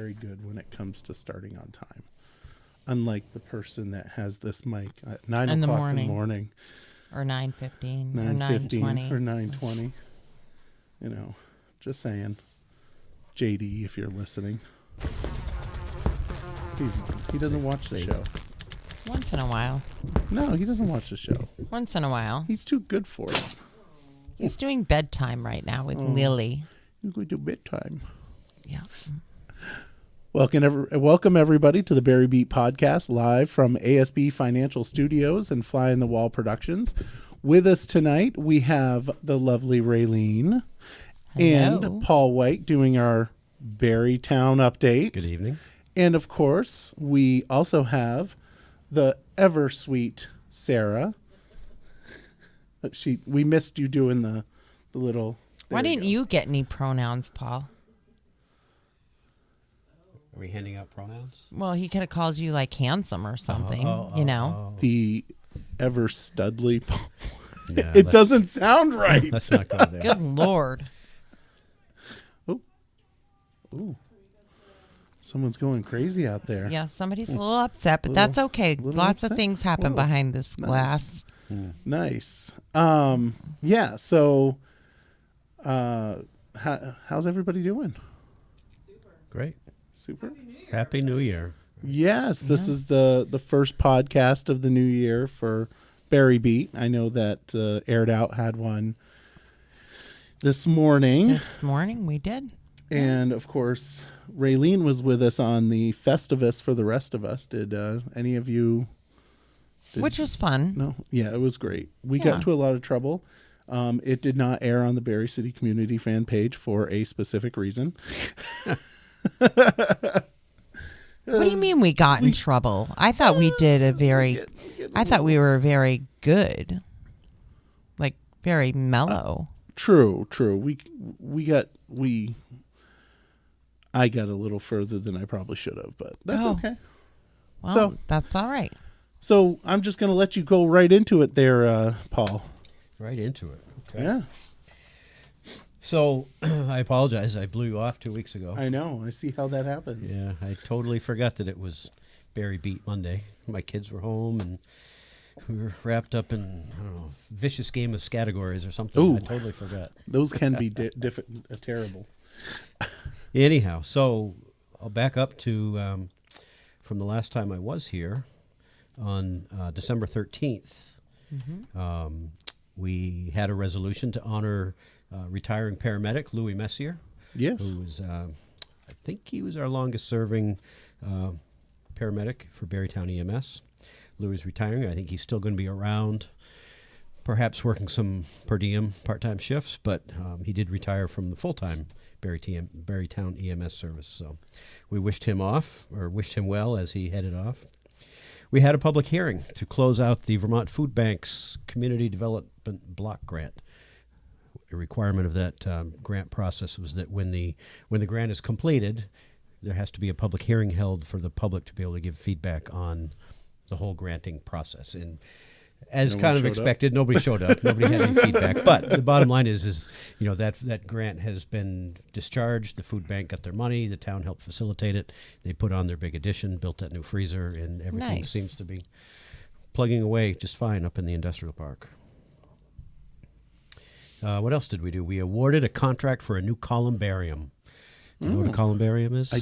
very good when it comes to starting on time. Unlike the person that has this mic at 9 In the o'clock in the morning. morning. Or 9:15 or 9:15 9:20. or 9:20. You know, just saying. JD, if you're listening. He's not. He doesn't watch the show. Once in a while. No, he doesn't watch the show. Once in a while. He's too good for it. He's doing bedtime right now with Lily. You go do bedtime. Yeah. Welcome everybody to the Barre Beat podcast, live from ASB Financial Studios and Fly in the Wall Productions. With us tonight, we have the lovely Raylene and Paul White doing our Barre Town update. Good evening. And of course, we also have the ever sweet Sarah. We missed you doing the little. Why didn't you get any pronouns, Paul? Are we handing out pronouns? Well, he could have called you like handsome or something, you know. The ever studly. No, It doesn't sound right. Let's not go there. Good Lord. Ooh. Someone's going crazy out there. Yeah, somebody's a little upset, but that's okay. Lots of things happen behind this glass. Nice. Yeah, so how's everybody doing? Great. Super. Happy New Year. Yes, this is the first podcast of the new year for Barre Beat. I know that Aired Out had one this morning. This morning we did. And, of course, Raylene was with us on the Festivus for the rest of us. Did any of you... Which was fun. No? Yeah, it was great. We got into a lot of trouble. It did not air on the Barre City Community fan page for a specific reason. What do you mean we got in trouble? I thought we did I thought we were very good. Like, very mellow. True. I got a little further than I probably should have, but that's okay. Well, that's all right. So I'm just going to let you go right into it there, Paul. Right into it. Okay. Yeah. So I apologize. I blew you off 2 weeks ago. I know. I see how that happens. Yeah, I totally forgot that it was Barre Beat Monday. My kids were home and we were wrapped up in, I don't know, vicious game of categories or something. Ooh. I totally forgot. Those can be terrible. Anyhow, so I'll back up to from the last time I was here on December 13th. Mm-hmm. We had a resolution to honor retiring paramedic Louis Messier. Yes. Who was, I think he was our longest serving paramedic for Barre Town EMS. Louis is retiring. I think he's still going to be around, perhaps working some per diem part-time shifts, but he did retire from the full-time Barre Town EMS service. So we wished him well as he headed off. We had a public hearing to close out the Vermont Food Bank's Community Development Block Grant. A requirement of that grant process was that when the grant is completed, there has to be a public hearing held for the public to be able to give feedback on the whole granting process. And as kind of expected, nobody showed up. Nobody had any feedback. But the bottom line is that grant has been discharged. The food bank got their money. The town helped facilitate it. They put on their big addition, built that new freezer, and everything seems to be plugging away just fine up in the industrial park. What else did we do? We awarded a contract for a new columbarium. Do you know what a columbarium is? I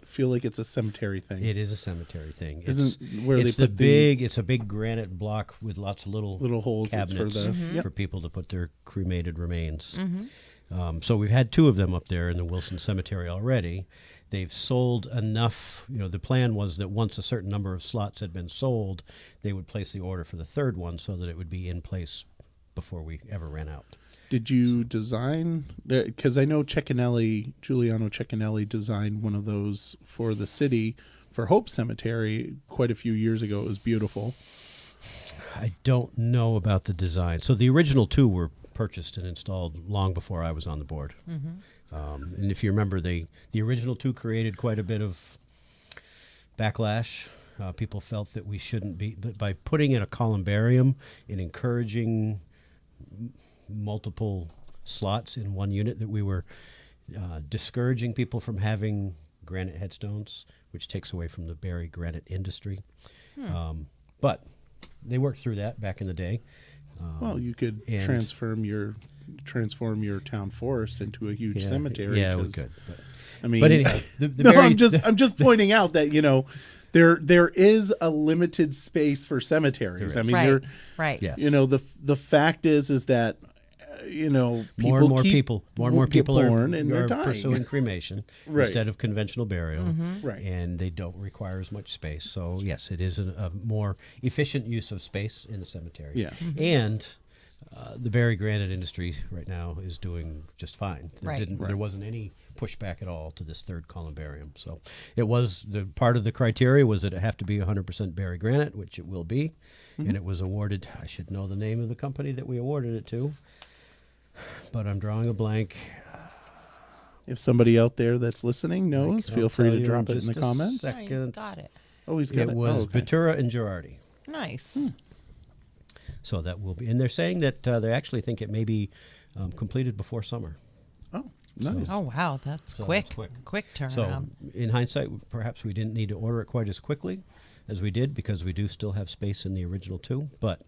feel like it's a cemetery thing. It is a cemetery thing. It's a big granite block with lots of little holes cabinets for people to put their cremated remains. Mm-hmm. So we've had two of them up there in the Wilson Cemetery already. They've sold enough. The plan was that once a certain number of slots had been sold, they would place the order for the third one so that it would be in place before we ever ran out. Did you design? Because I know Giuliano Ceccanelli designed one of those for the city for Hope Cemetery quite a few years ago. It was beautiful. I don't know about the design. So the original two were purchased and installed long before I was on the board. Mm-hmm. And if you remember, the original two created quite a bit of backlash. People felt that we shouldn't be, but by putting in a columbarium and encouraging multiple slots in one unit, that we were discouraging people from having granite headstones, which takes away from the Barre granite industry. But they worked through that back in the day. Well, you could transform your town forest into a huge cemetery. Yeah, we could. I mean, but anyhow, I'm just pointing out that there is a limited space for cemeteries. I mean, right. Yes. The fact is that more and more people are born and they're are dying. pursuing cremation instead of conventional burial, right? And they don't require as much space. So yes, it is a more efficient use of space in the cemetery. Yeah, and the Barre granite industry right now is doing just fine. There wasn't any pushback at all to this third columbarium. So it was the part of the criteria was that it have to be 100% Barre granite, which it will be, and it was awarded. I should know the name of the company that we awarded it to, but I'm drawing a blank. If somebody out there that's listening knows, feel free to drop it in the comments. Second. Got it. Oh, he's got it. It was Ventura and Girardi. Nice. So that will be, and they're saying that they actually think it may be completed before summer. Oh, nice. Oh, wow. That's quick. Quick turnaround. So in hindsight, perhaps we didn't need to order it quite as quickly as we did because we do still have space in the original two, but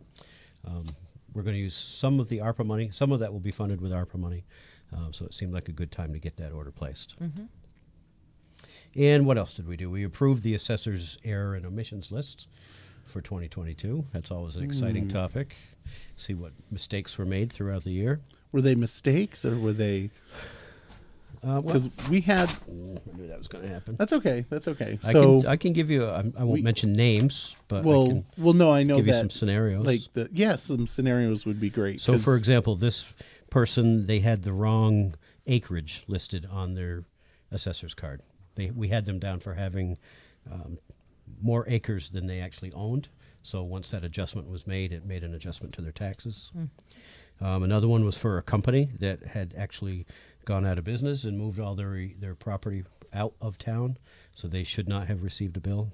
we're going to use some of the ARPA money. Some of that will be funded with ARPA money. So it seemed like a good time to get that order placed. And what else did we do? We approved the assessor's error and omissions list for 2022. That's always an exciting topic. See what mistakes were made throughout the year. Were they mistakes or were they? Because we had. I knew that was going to happen. That's okay. That's okay. So I can give you. I won't mention names, but no, I know give that you some scenarios. Some scenarios would be great. So, for example, this person, they had the wrong acreage listed on their assessor's card. We had them down for having more acres than they actually owned. So once that adjustment was made, it made an adjustment to their taxes. Another one was for a company that had actually gone out of business and moved all their property out of town, so they should not have received a bill.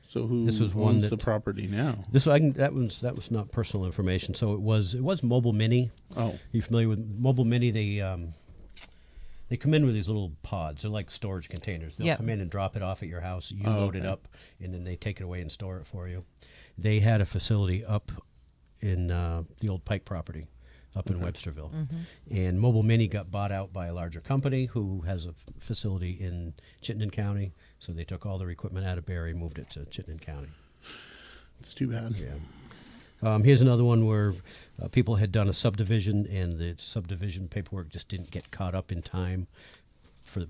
So who this was owns the property now? That was not personal information. So it was Mobile Mini. Oh, you familiar with Mobile Mini? They come in with these little pods. They're like storage containers. They'll come in and drop it off at your house. You load it up, and then they take it away and store it for you. They had a facility up in the old Pike property up in Websterville. And Mobile Mini got bought out by a larger company who has a facility in Chittenden County. So they took all their equipment out of Barre, moved it to Chittenden County. It's too bad. Yeah. Here's another one where people had done a subdivision, and the subdivision paperwork just didn't get caught up in time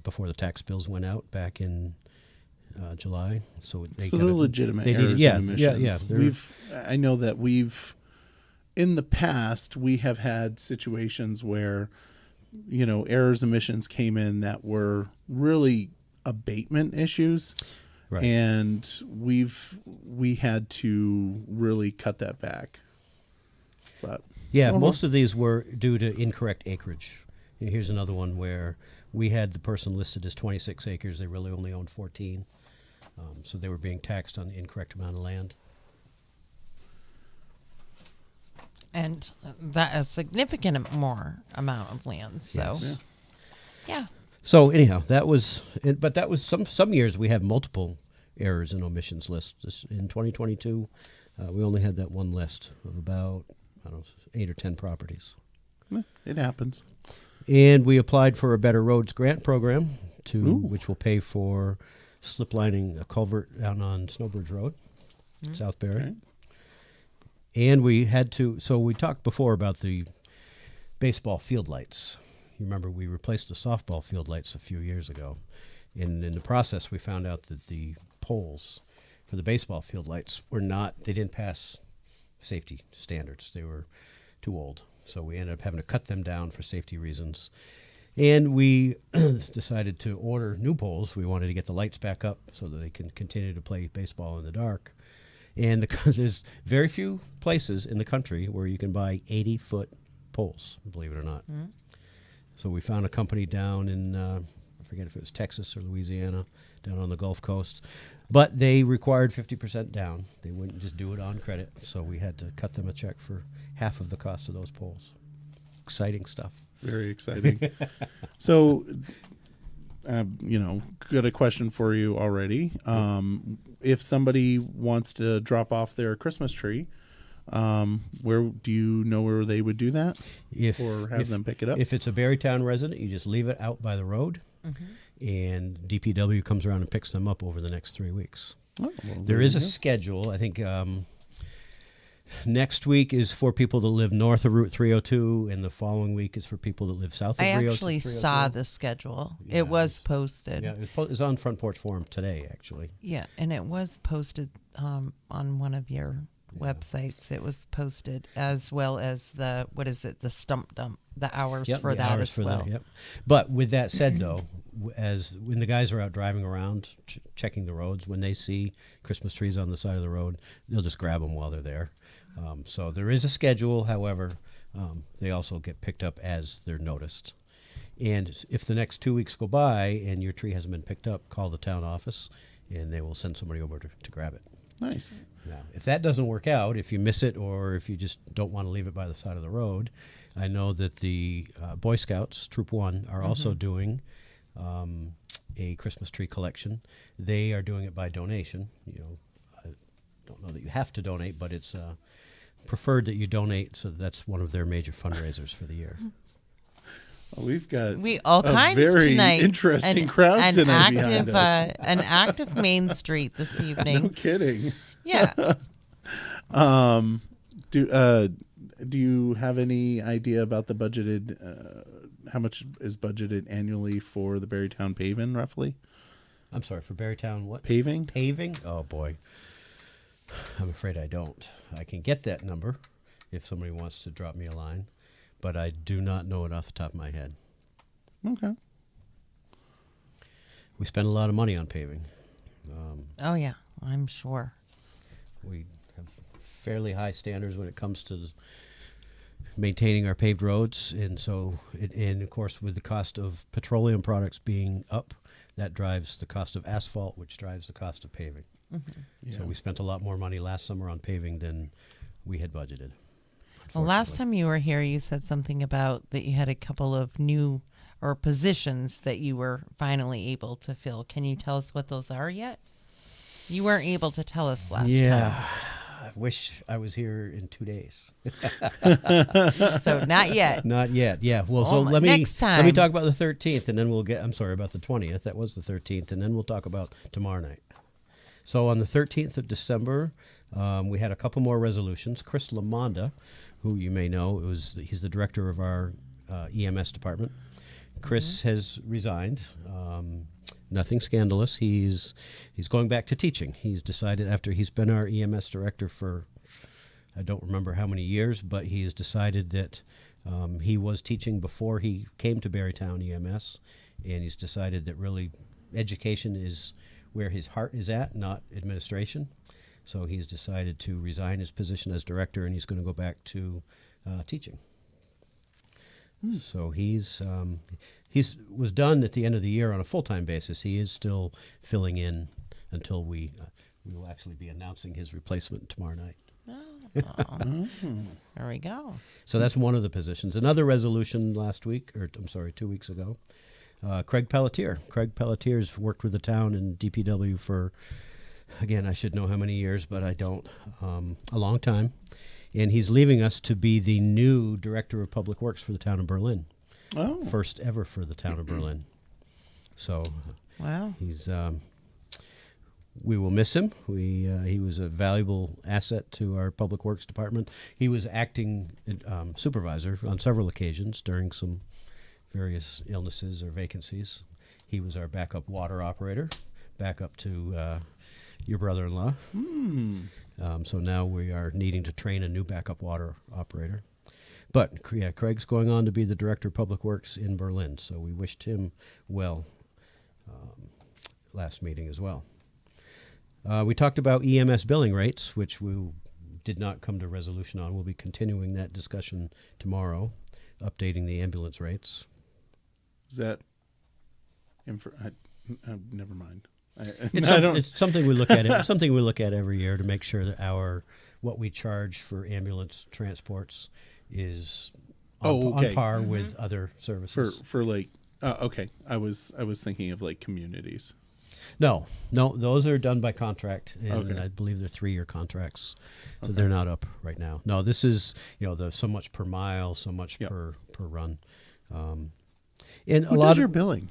before the tax bills went out back in July. So they're legitimate errors and omissions. I know that in the past, we have had situations where, errors and omissions came in that were really abatement issues. Right. And we had to really cut that back. But most of these were due to incorrect acreage. Here's another one where we had the person listed as 26 acres. They really only owned 14. So they were being taxed on the incorrect amount of land. And that a significant more amount of land. So, yeah. So anyhow, that was some years we have multiple errors and omissions lists. In 2022, we only had that one list of about 8 or 10 properties. It happens. And we applied for a Better Roads grant program which will pay for slip lining a culvert down on Snowbridge Road, South Barre. Okay. And we had to. So we talked before about the baseball field lights. You remember we replaced the softball field lights a few years ago. And in the process, we found out that the poles for the baseball field lights they didn't pass safety standards. They were too old. So we ended up having to cut them down for safety reasons. And we decided to order new poles. We wanted to get the lights back up so that they can continue to play baseball in the dark. And there's very few places in the country where you can buy 80-foot poles, believe it or not. So we found a company down in, I forget if it was Texas or Louisiana, down on the Gulf Coast. But they required 50% down. They wouldn't just do it on credit. So we had to cut them a check for half of the cost of those poles. exciting stuff. Very exciting. So, got a question for you already. If somebody wants to drop off their Christmas tree, where do you know where they would do that? Or have them pick it up? If it's a Barre Town resident, you just leave it out by the road, and DPW comes around and picks them up over the next 3 weeks. Oh, well, there is a schedule. I think next week is for people that live north of Route 302, and the following week is for people that live south of 302. I actually saw the schedule. Yeah, it was posted. Yeah, it was on Front Porch Forum today, actually. Yeah, and it was posted on one of your websites. It was posted, as well as the stump dump, the hours for that as well. But with that said, though, as when the guys are out driving around checking the roads, when they see Christmas trees on the side of the road, they'll just grab them while they're there. So there is a schedule. However, they also get picked up as they're noticed. And if the next 2 weeks go by and your tree hasn't been picked up, call the town office, and they will send somebody over to grab it. Nice. Now, if that doesn't work out, if you miss it, or if you just don't want to leave it by the side of the road, I know that the Boy Scouts, Troop 1, are also doing a Christmas tree collection. They are doing it by donation. I don't know that you have to donate, but it's preferred that you donate, so that's one of their major fundraisers for the year. Well, we've got all kinds very tonight. Interesting crowd tonight behind us. An active Main Street this evening. No kidding. Yeah. Do you have any idea about the budgeted? How much is budgeted annually for the Barre Town paving, roughly? I'm sorry, for Barre Town what? Paving? Paving? Oh, boy. I'm afraid I don't. I can get that number if somebody wants to drop me a line, but I do not know it off the top of my head. Okay. We spend a lot of money on paving. Oh, yeah, I'm sure. We have fairly high standards when it comes to maintaining our paved roads, and so and of course with the cost of petroleum products being up, that drives the cost of asphalt, which drives the cost of paving. Yeah. So we spent a lot more money last summer on paving than we had budgeted. Well, last time you were here, you said something about that you had a couple of new positions that you were finally able to fill. Can you tell us what those are yet? You weren't able to tell us last time. I wish I was here in 2 days. So not yet. Not yet. Yeah. Well, so let me next time. Let me talk about the 13th, and then we'll get. I'm sorry about the 20th. That was the 13th, and then we'll talk about tomorrow night. So on the 13th of December, we had a couple more resolutions. Chris Lamonda, who you may know, he's the director of our EMS department. Chris has resigned. Nothing scandalous. He's going back to teaching. He's decided, after he's been our EMS director for I don't remember how many years, but he has decided that he was teaching before he came to Barre Town EMS, and he's decided that really education is where his heart is at, not administration. So he's decided to resign his position as director, and he's going to go back to teaching. So he's was done at the end of the year on a full-time basis. He is still filling in until we will actually be announcing his replacement tomorrow night. There we go. So that's one of the positions. Another resolution 2 weeks ago, Craig Pelletier. Craig Pelletier's worked with the town and DPW for, again, I should know how many years, but I don't, a long time. And he's leaving us to be the new Director of Public Works for the town of Berlin. Oh. First ever for the town of Berlin. So Wow. he's we will miss him. He was a valuable asset to our Public Works department. He was acting supervisor on several occasions during some various illnesses or vacancies. He was our backup water operator, backup to your brother-in-law. So now we are needing to train a new backup water operator. But yeah, Craig's going on to be the Director of Public Works in Berlin, so we wished him well last meeting as well. We talked about EMS billing rates, which we did not come to resolution on. We'll be continuing that discussion tomorrow, updating the ambulance rates. Is that never mind. It's something we look at. It's something we look at every year to make sure that what we charge for ambulance transports is on par with other services. For like okay. I was thinking of like communities. No, those are done by contract, and Okay. I believe they're 3-year contracts, so they're not up right now. No, this is the so much per mile, so much per run. And Who does your billing?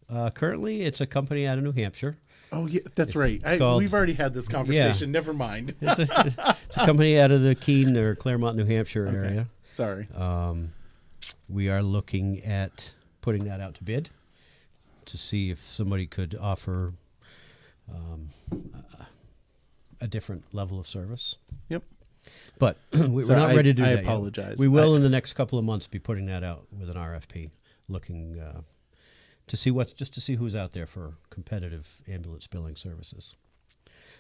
Currently, it's a company out of New Hampshire. Oh yeah, that's right. We've already had this conversation. Never mind. It's a company out of the Keene or Claremont, New Hampshire area. Sorry. We are looking at putting that out to bid to see if somebody could offer a different level of service. Yep. But we're not ready to do that yet. I apologize. We will in the next couple of months be putting that out with an RFP, looking to see who's out there for competitive ambulance billing services.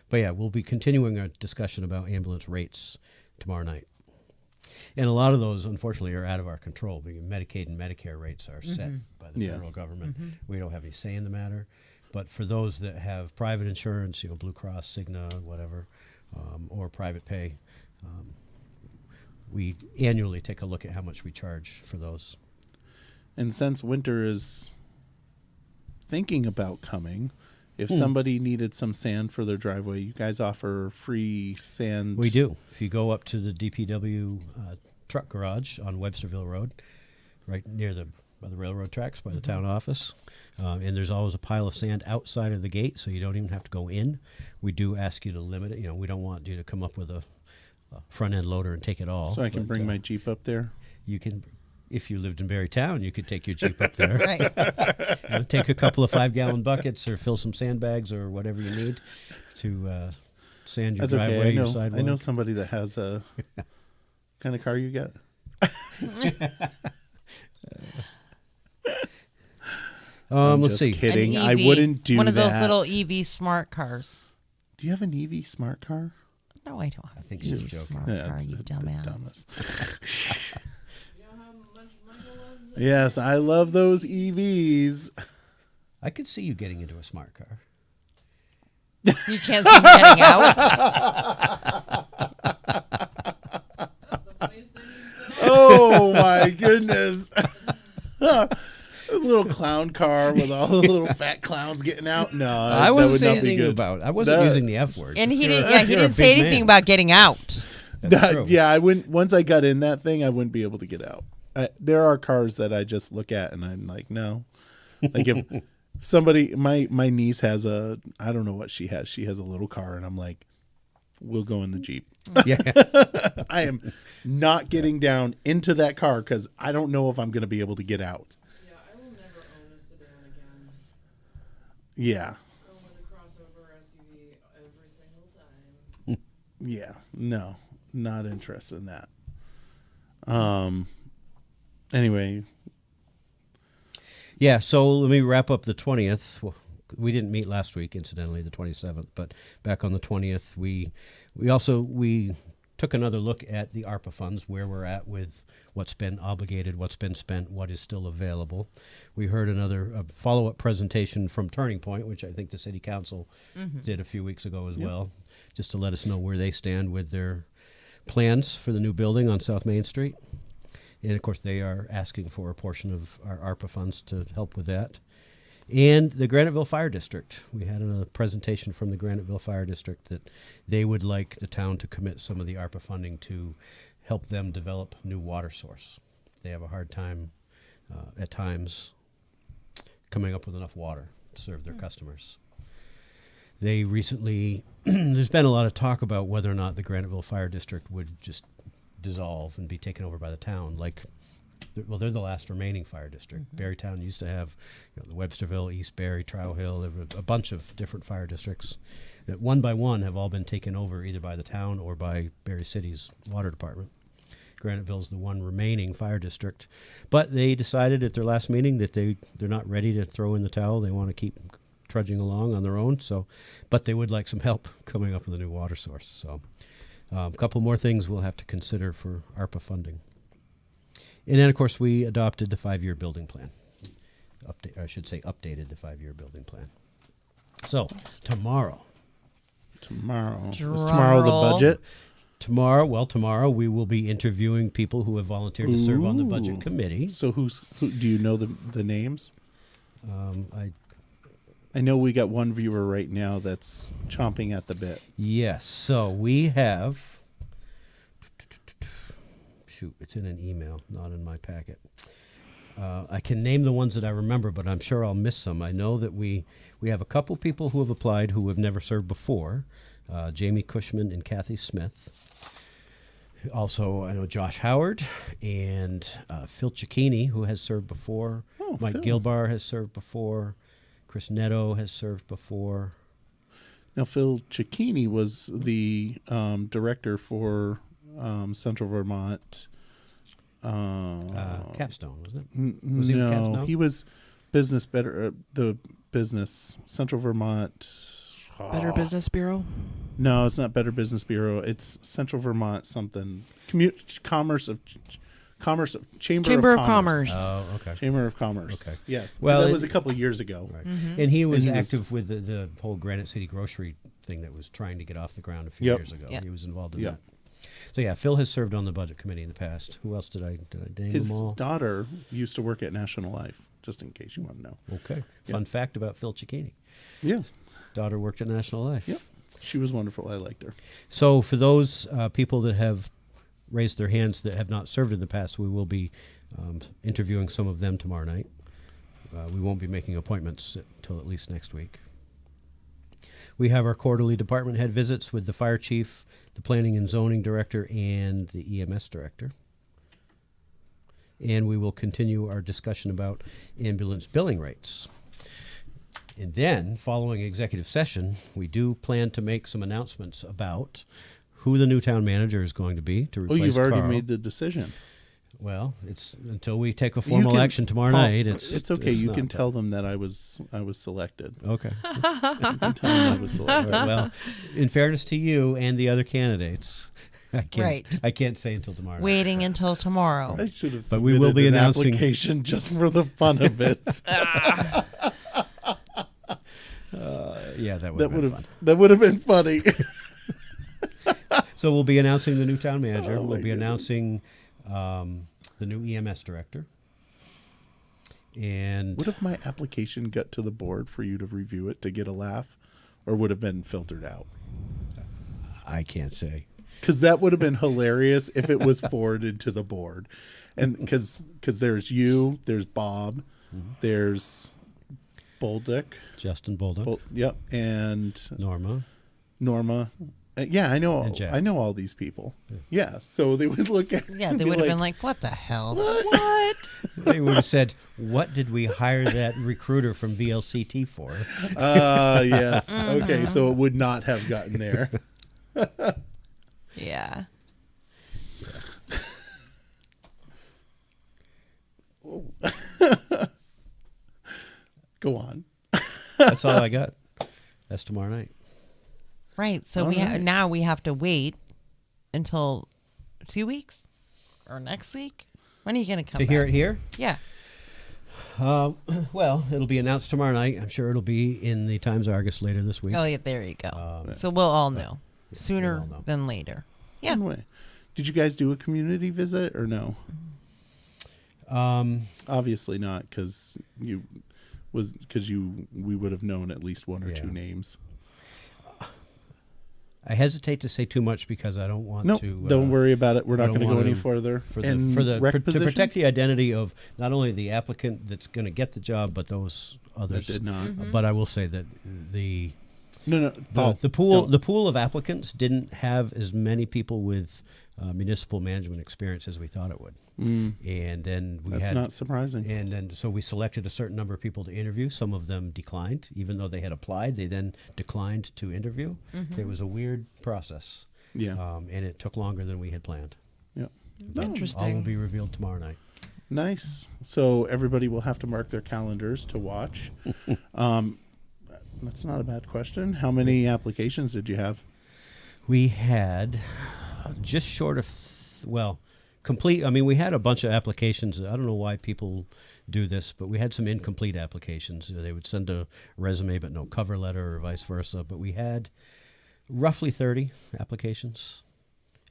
But yeah, we'll be continuing our discussion about ambulance rates tomorrow night. And a lot of those, unfortunately, are out of our control because Medicaid and Medicare rates are set by the federal government. We don't have any say in the matter. But for those that have private insurance, Blue Cross, Cigna, whatever, or private pay, we annually take a look at how much we charge for those. And since winter is thinking about coming, if somebody needed some sand for their driveway, you guys offer free sand. We do. If you go up to the DPW truck garage on Websterville Road, right near by the railroad tracks, by the town office, and there's always a pile of sand outside of the gate, so you don't even have to go in. We do ask you to limit it. We don't want you to come up with a front-end loader and take it all. So I can bring my Jeep up there? You can. If you lived in Barre Town, you could take your Jeep up there. Right. Take a couple of 5-gallon buckets or fill some sandbags or whatever you need to sand your driveway, your sidewalk. I know somebody that has a kind of car you get. Let's see. Kidding. An I EV, wouldn't do that. one of those little EV smart cars. Do you have an EV smart car? No, I don't have think an she's EV joking. smart car, you dumbass. Dumbest. Yes, I love those EVs. I could see you getting into a smart car. You can't see me getting out. Oh my goodness. A little clown car with all the little fat clowns getting out. No, I wasn't saying anything about. I wasn't using the F word. And he You're didn't. Yeah, he you're a didn't say big anything man. about getting out. That's true. Yeah, I wouldn't. Once I got in that thing, I wouldn't be able to get out. There are cars that I just look at and I'm like, no. Like if somebody, my niece has I don't know what she has. She has a little car, and I'm like, we'll go in the Jeep. Yeah. I am not getting down into that car because I don't know if I'm going to be able to get out. Yeah, I will never own a sedan again. Yeah. Go with a crossover SUV every single time. Yeah. No, not interested in that. Anyway. Yeah, so let me wrap up the 20th. Well, we didn't meet last week, incidentally, the 27th, but back on the 20th, we took another look at the ARPA funds, where we're at with what's been obligated, what's been spent, what is still available. We heard another follow-up presentation from Turning Point, which I think the City Council did a few weeks ago as well, just to let us know where they stand with their plans for the new building on South Main Street. And, of course, they are asking for a portion of our ARPA funds to help with that. And the Graniteville Fire District. We had a presentation from the Graniteville Fire District that they would like the town to commit some of the ARPA funding to help them develop new water source. They have a hard time at times coming up with enough water to serve their customers. They recently, there's been a lot of talk about whether or not the Graniteville Fire District would just dissolve and be taken over by the town. They're the last remaining fire district. Barre Town used to have the Websterville, East Barre, Trow Hill, there were a bunch of different fire districts that one by one have all been taken over either by the town or by Barre City's water department. Graniteville's the one remaining fire district. But they decided at their last meeting that they're not ready to throw in the towel. They want to keep trudging along on their own. But they would like some help coming up with a new water source. So a couple more things we'll have to consider for ARPA funding. And then, of course, we adopted the 5-year building plan. Updated the 5-year building plan. So, tomorrow. Tomorrow. Drum Is tomorrow roll. the budget? Tomorrow we will be interviewing people who have volunteered to serve on the budget Ooh. committee. So who do you know the names? I I know we got one viewer right now that's chomping at the bit. Yes. So we have. Shoot, it's in an email, not in my packet. I can name the ones that I remember, but I'm sure I'll miss some. I know that we have a couple people who have applied who have never served before. Jamie Cushman and Kathy Smith. Also, I know Josh Howard and Phil Cicchini, who has served before. Oh, Mike Phil. Gilbar has served before. Chris Netto has served before. Now, Phil Cicchini was the director for Central Vermont. Capstone, wasn't it? Was he with No, Capstone? he was the business Central Vermont. Better Business Bureau. No, it's not Better Business Bureau. It's Central Vermont something. Chamber of Commerce. Oh, okay. Chamber of Commerce. Okay. Yes. Well, Well, that it- was a couple of years ago. Right. Mm-hmm. And he was he was- active with the whole Granite City grocery thing that was trying to get off the ground a few Yep. years ago. Yep. He was involved in Yep. that. So yeah, Phil has served on the budget committee in the past. Who else did I name His them all? daughter used to work at National Life, just in case you want to know. Okay. Yep. Fun fact about Phil Cicchini. Yes. Daughter worked at National Life. Yep. She was wonderful. I liked her. So for those people that have raised their hands that have not served in the past, we will be interviewing some of them tomorrow night. We won't be making appointments until at least next week. We have our quarterly department head visits with the fire chief, the planning and zoning director, and the EMS director. And we will continue our discussion about ambulance billing rates. And then, following executive session, we do plan to make some announcements about who the new town manager is going to be to Oh, replace you've already Carl. made the decision. Well, it's until we take a formal You can- action tomorrow Paul, night. It's okay. You not, can but- tell them that I was selected. Okay. You can tell them I was All selected. right, well, in fairness to you and the other candidates, I can't. Right. I can't say until tomorrow. night. Waiting until tomorrow. I should have But we will be submitted an announcing- application just for the fun of it. Yeah, that would that have been fun. that would have been funny. So we'll be announcing the new town manager. Oh, we'll my be goodness. announcing the new EMS director. And Would have my application got to the board for you to review it to get a laugh, or would have been filtered out? I can't say. Because that would have been hilarious if it was forwarded to the board, and because there's you, there's Bob, there's Bolduc, Justin Bolden, yep, and Norma. Norma. Yeah, I know. And Jack. I know all these people. Yeah, so they would look at. Yeah, and they be would have been like, "What the hell? What?" They would have said, "What did we hire that recruiter from VLCT for?" Yes. Okay, so it would not have gotten there. Yeah. Go on. That's all I got. That's tomorrow night. Right. So All right. now we have to wait until 2 weeks or next week. When are you going to come To hear back? it here? Yeah. Well, it'll be announced tomorrow night. I'm sure it'll be in the Times Argus later this week. Oh, yeah. There you go. So we'll all know sooner all know. than later. Yeah. Anyway, did you guys do a community visit or no? Obviously not, because we would have known at least one or two Yeah. names. I hesitate to say too much because I don't want No, to. don't worry about it. We're I not don't going to go want any to- further. For And the rec to position? protect the identity of not only the applicant that's going to get the job, but those that others. did not. Mm-hmm. But I will say that the No, Paul, the pool don't. the pool of applicants didn't have as many people with municipal management experience as we thought it would. And then we That's had not surprising. And then so we selected a certain number of people to interview. Some of them declined, even though they had applied. They then declined to interview. It was a weird process. Yeah. And it took longer than we had planned. Yeah. All Interesting. will be revealed tomorrow night. Nice. So everybody will have to mark their calendars to watch. That's not a bad question. How many applications did you have? We had just short of, complete. I mean, we had a bunch of applications. I don't know why people do this, but we had some incomplete applications. They would send a resume but no cover letter or vice versa. But we had roughly 30 applications.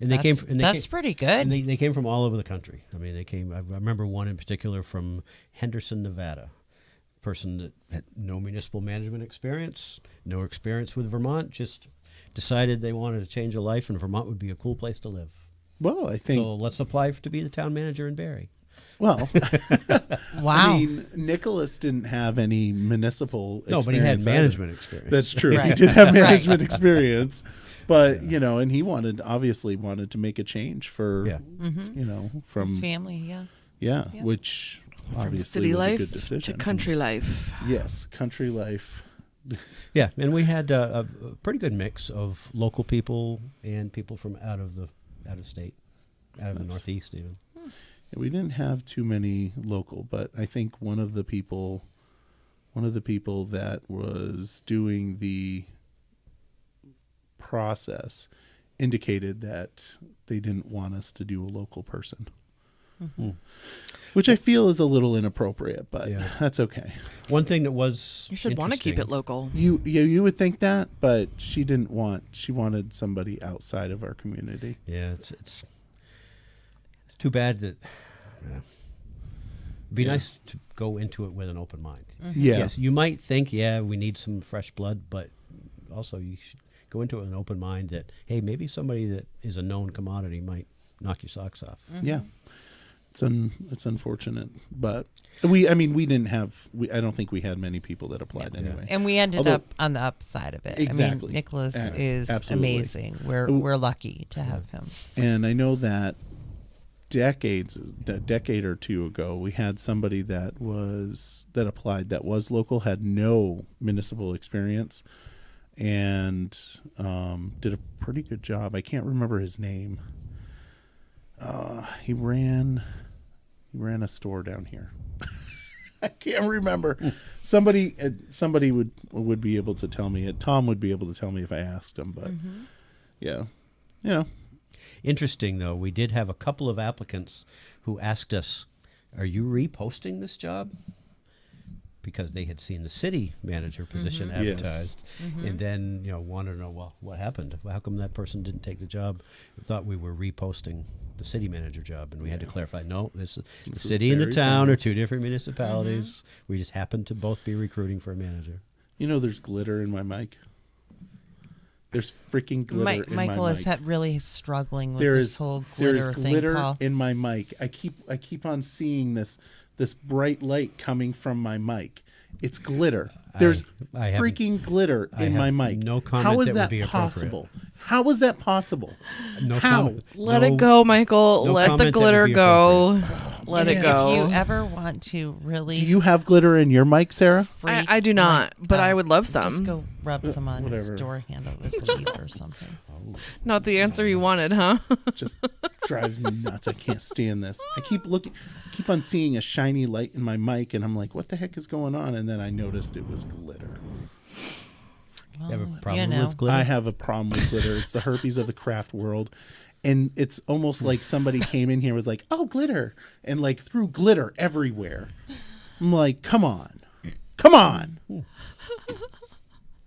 And they came. And That's pretty good. And they came from all over the country. I mean, they came. I remember one in particular from Henderson, Nevada. Person that had no municipal management experience, no experience with Vermont, just decided they wanted to change a life, and Vermont would be a cool place to live. Well, I think. So let's apply to be the town manager in Barre. Well, Wow. I mean, Nicholas didn't have any municipal experience. No, but he had either. management experience. That's true. He Right. did have Right. management experience, but and he obviously wanted to make a change for, Yeah. from His family, yeah. yeah, Yeah. which From obviously city was a life good decision. to country life. Yes, country life. Yeah, and we had a pretty good mix of local people and people from out of state, out of the Northeast even. We didn't have too many local, but I think one of the people that was doing the process indicated that they didn't want us to do a local person, which I feel is a little inappropriate, but Yeah. that's okay. One thing that was You should want to keep it interesting- local. You would think that, but she wanted somebody outside of our community. Yeah, it's too bad that. It'd be Yeah. nice to go into it with an open mind. Yeah. Yes, you might think, we need some fresh blood, but also you should go into it with an open mind that, hey, maybe somebody that is a known commodity might knock your socks off. Yeah. It's unfortunate, but I don't think we had many people that applied anyway. And we ended Although- up on the upside of it. I Exactly. mean, Nicholas Yeah, is absolutely. amazing. We're lucky to have him. And I know that a decade or two ago, we had somebody that applied that was local, had no municipal experience, and did a pretty good job. I can't remember his name. He ran a store down here. I can't remember. Somebody would be able to tell me. Tom would be able to tell me if I asked him. But yeah, Interesting, though, we did have a couple of applicants who asked us, are you reposting this job? Because they had seen the city manager position Yes. advertised, and then wanted to know, well, what happened? How come that person didn't take the job? We thought we were reposting the city manager job, and we had to clarify, no, the is city and the Barre town Town. are two different municipalities. We just happened to both be recruiting for a manager. there's glitter in my mic. There's freaking glitter in Michael my is mic. really struggling with There this is whole there glitter is thing, glitter Paul. in my mic. I keep on seeing this bright light coming from my mic. It's glitter. There's I have- freaking glitter I in my have mic. no comment How is that would that be appropriate. possible? How is that possible? No How? comment. Let No- it go, Michael. no Let the comment that would glitter be go. Let it If go. you ever want to really Do you have glitter in your mic, Sarah? freak I do not, Mike but I out, would love just some. go rub some on his whatever. door handle with a leaf or something. Not the answer you wanted, huh? Just drives me nuts. I can't stand this. I keep on seeing a shiny light in my mic, and I'm like, "What the heck is going on?" And then I noticed it was glitter. You have a Well, problem you know. with glitter? I have a problem with glitter. It's the herpes of the craft world. And it's almost like somebody came in here and was like, oh, glitter. And like threw glitter everywhere. I'm like, come on. Come on.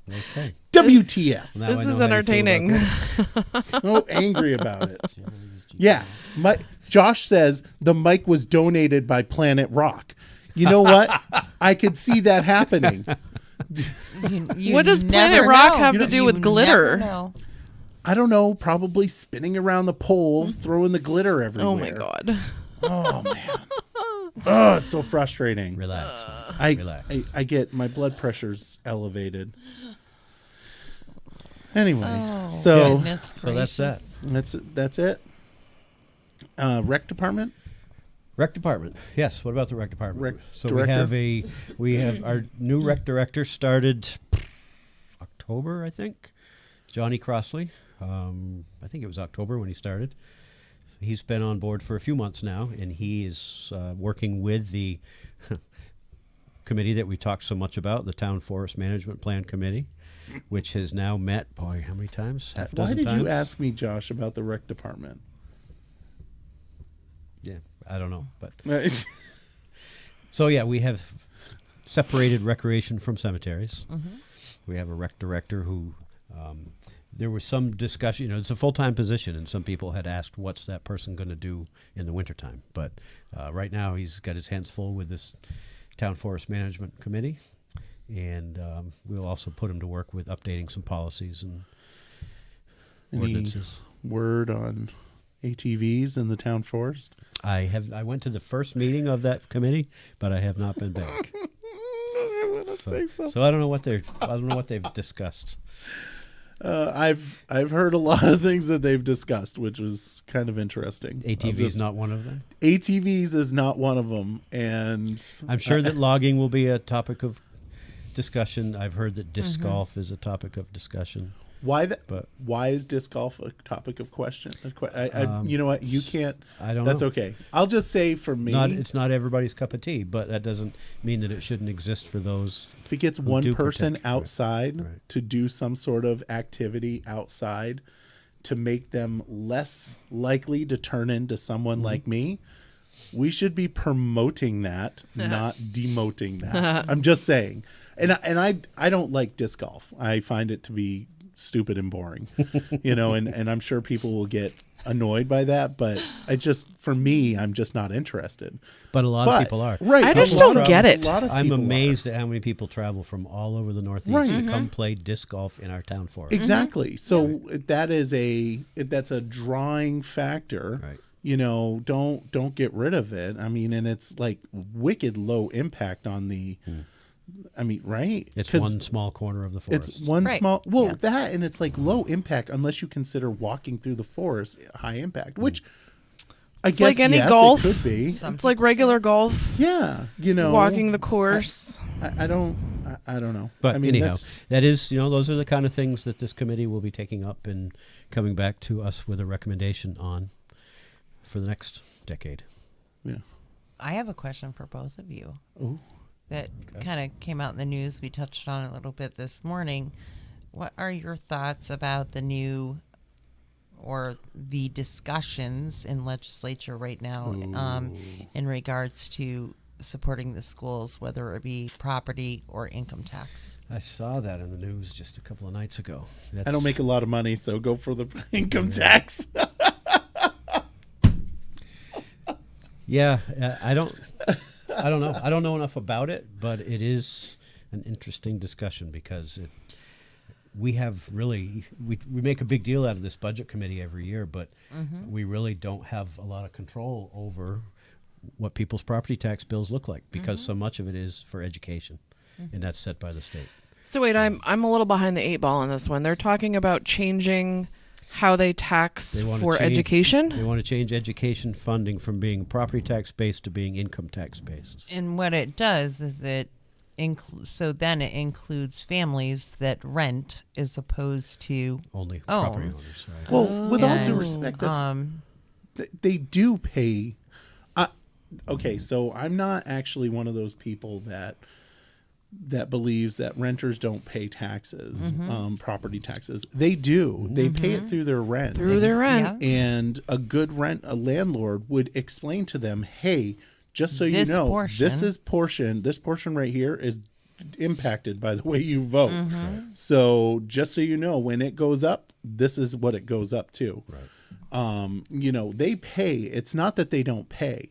Okay. WTF. Now I This know is how you feel about entertaining. that. So angry about it. Yeah. Josh says the mic was donated by Planet Rock. You know what? I could see that happening. You What does never Planet Rock know. have to do You with never glitter? know. I don't know, probably spinning around the pole, throwing the glitter everywhere. Oh my god. Oh, man. Oh, it's so frustrating. Relax. Relax. I get my blood pressure's elevated. Anyway, Oh, so goodness So that's that. gracious. that's it. Rec department. Rec department. Yes. What about the rec department? Rec so director? we have our new rec director started October, I think. Johnny Crossley. I think it was October when he started. He's been on board for a few months now, and he is working with the committee that we talked so much about, the Town Forest Management Plan Committee, which has now met, boy, how many times? Half Why dozen did times? you ask me, Josh, about the rec department? Yeah, I don't know, but so yeah, we have separated recreation from cemeteries. We have a rec director who there was some discussion. It's a full-time position, and some people had asked, what's that person going to do in the wintertime? But right now he's got his hands full with this Town Forest Management Committee, and we'll also put him to work with updating some policies and Any ordinances. word on ATVs in the town forest? I went to the first meeting of that committee, but I have not been back. I wouldn't say so. So I don't know what they've discussed. I've heard a lot of things that they've discussed, which was kind of interesting. ATV is not one of them. ATVs is not one of them, and I'm sure that logging will be a topic of discussion. I've heard that disc golf is a topic of discussion. Why is disc golf a topic of question? You know what? You can't. I don't That's know. okay. I'll just say for me, It's not everybody's cup of tea, but that doesn't mean that it shouldn't exist for those. if it gets who one do person protect, outside right. to do some sort of activity outside to make them less likely to turn into someone like me, we should be promoting that, not demoting that. I'm just saying. And I don't like disc golf. I find it to be stupid and boring, and I'm sure people will get annoyed by that, but for me, I'm just not interested. But a lot of people are. Right. I just a lot don't get it. A lot of I'm people amazed at how many people travel from all over the Northeast Right. to come play disc golf in our town forest. Exactly. So that's a drawing factor. Right. Don't get rid of it. I mean, and it's like wicked low impact on the. I mean, right? It's 'Cause one small corner of the forest. It's one Right. small. Well, Yeah. that and it's like low impact unless you consider walking through the forest high impact, which I It's guess like any yes, golf. it could be. It's like regular golf, Yeah, walking the course. I don't know. But I mean, anyhow, that is, those are the kind of things that this committee will be taking up and coming back to us with a recommendation on for the next decade. yeah. I have a question for both of you. Ooh. That kind of came out in the news. We touched on it a little bit this morning. What are your thoughts about the new or the discussions in legislature right now in regards to supporting the schools, whether it be property or income tax? I saw that in the news just a couple of nights ago. I don't make a lot of money, so go for the income tax. Yeah, I don't know. I don't know enough about it, but it is an interesting discussion because we make a big deal out of this budget committee every year, but we really don't have a lot of control over what people's property tax bills look like because so much of it is for education, and that's set by the state. So wait, I'm a little behind the 8 ball on this one. They're talking about changing how they tax They wanna for change- education. They want to change education funding from being property tax based to being income tax based. And what it does is it includes families that rent as opposed to Only Oh. property owners. Right? Well, with all due and, respect, they do pay. Okay, so I'm not actually one of those people that believes that renters don't pay taxes, property taxes. They do. They pay it through their rent. Through their rent. Yeah. And a landlord would explain to them, hey, just so you This know, portion- this portion right here is impacted by the way you vote. So just so you know, when it goes up, this is what it goes up to. Right. They pay. It's not that they don't pay.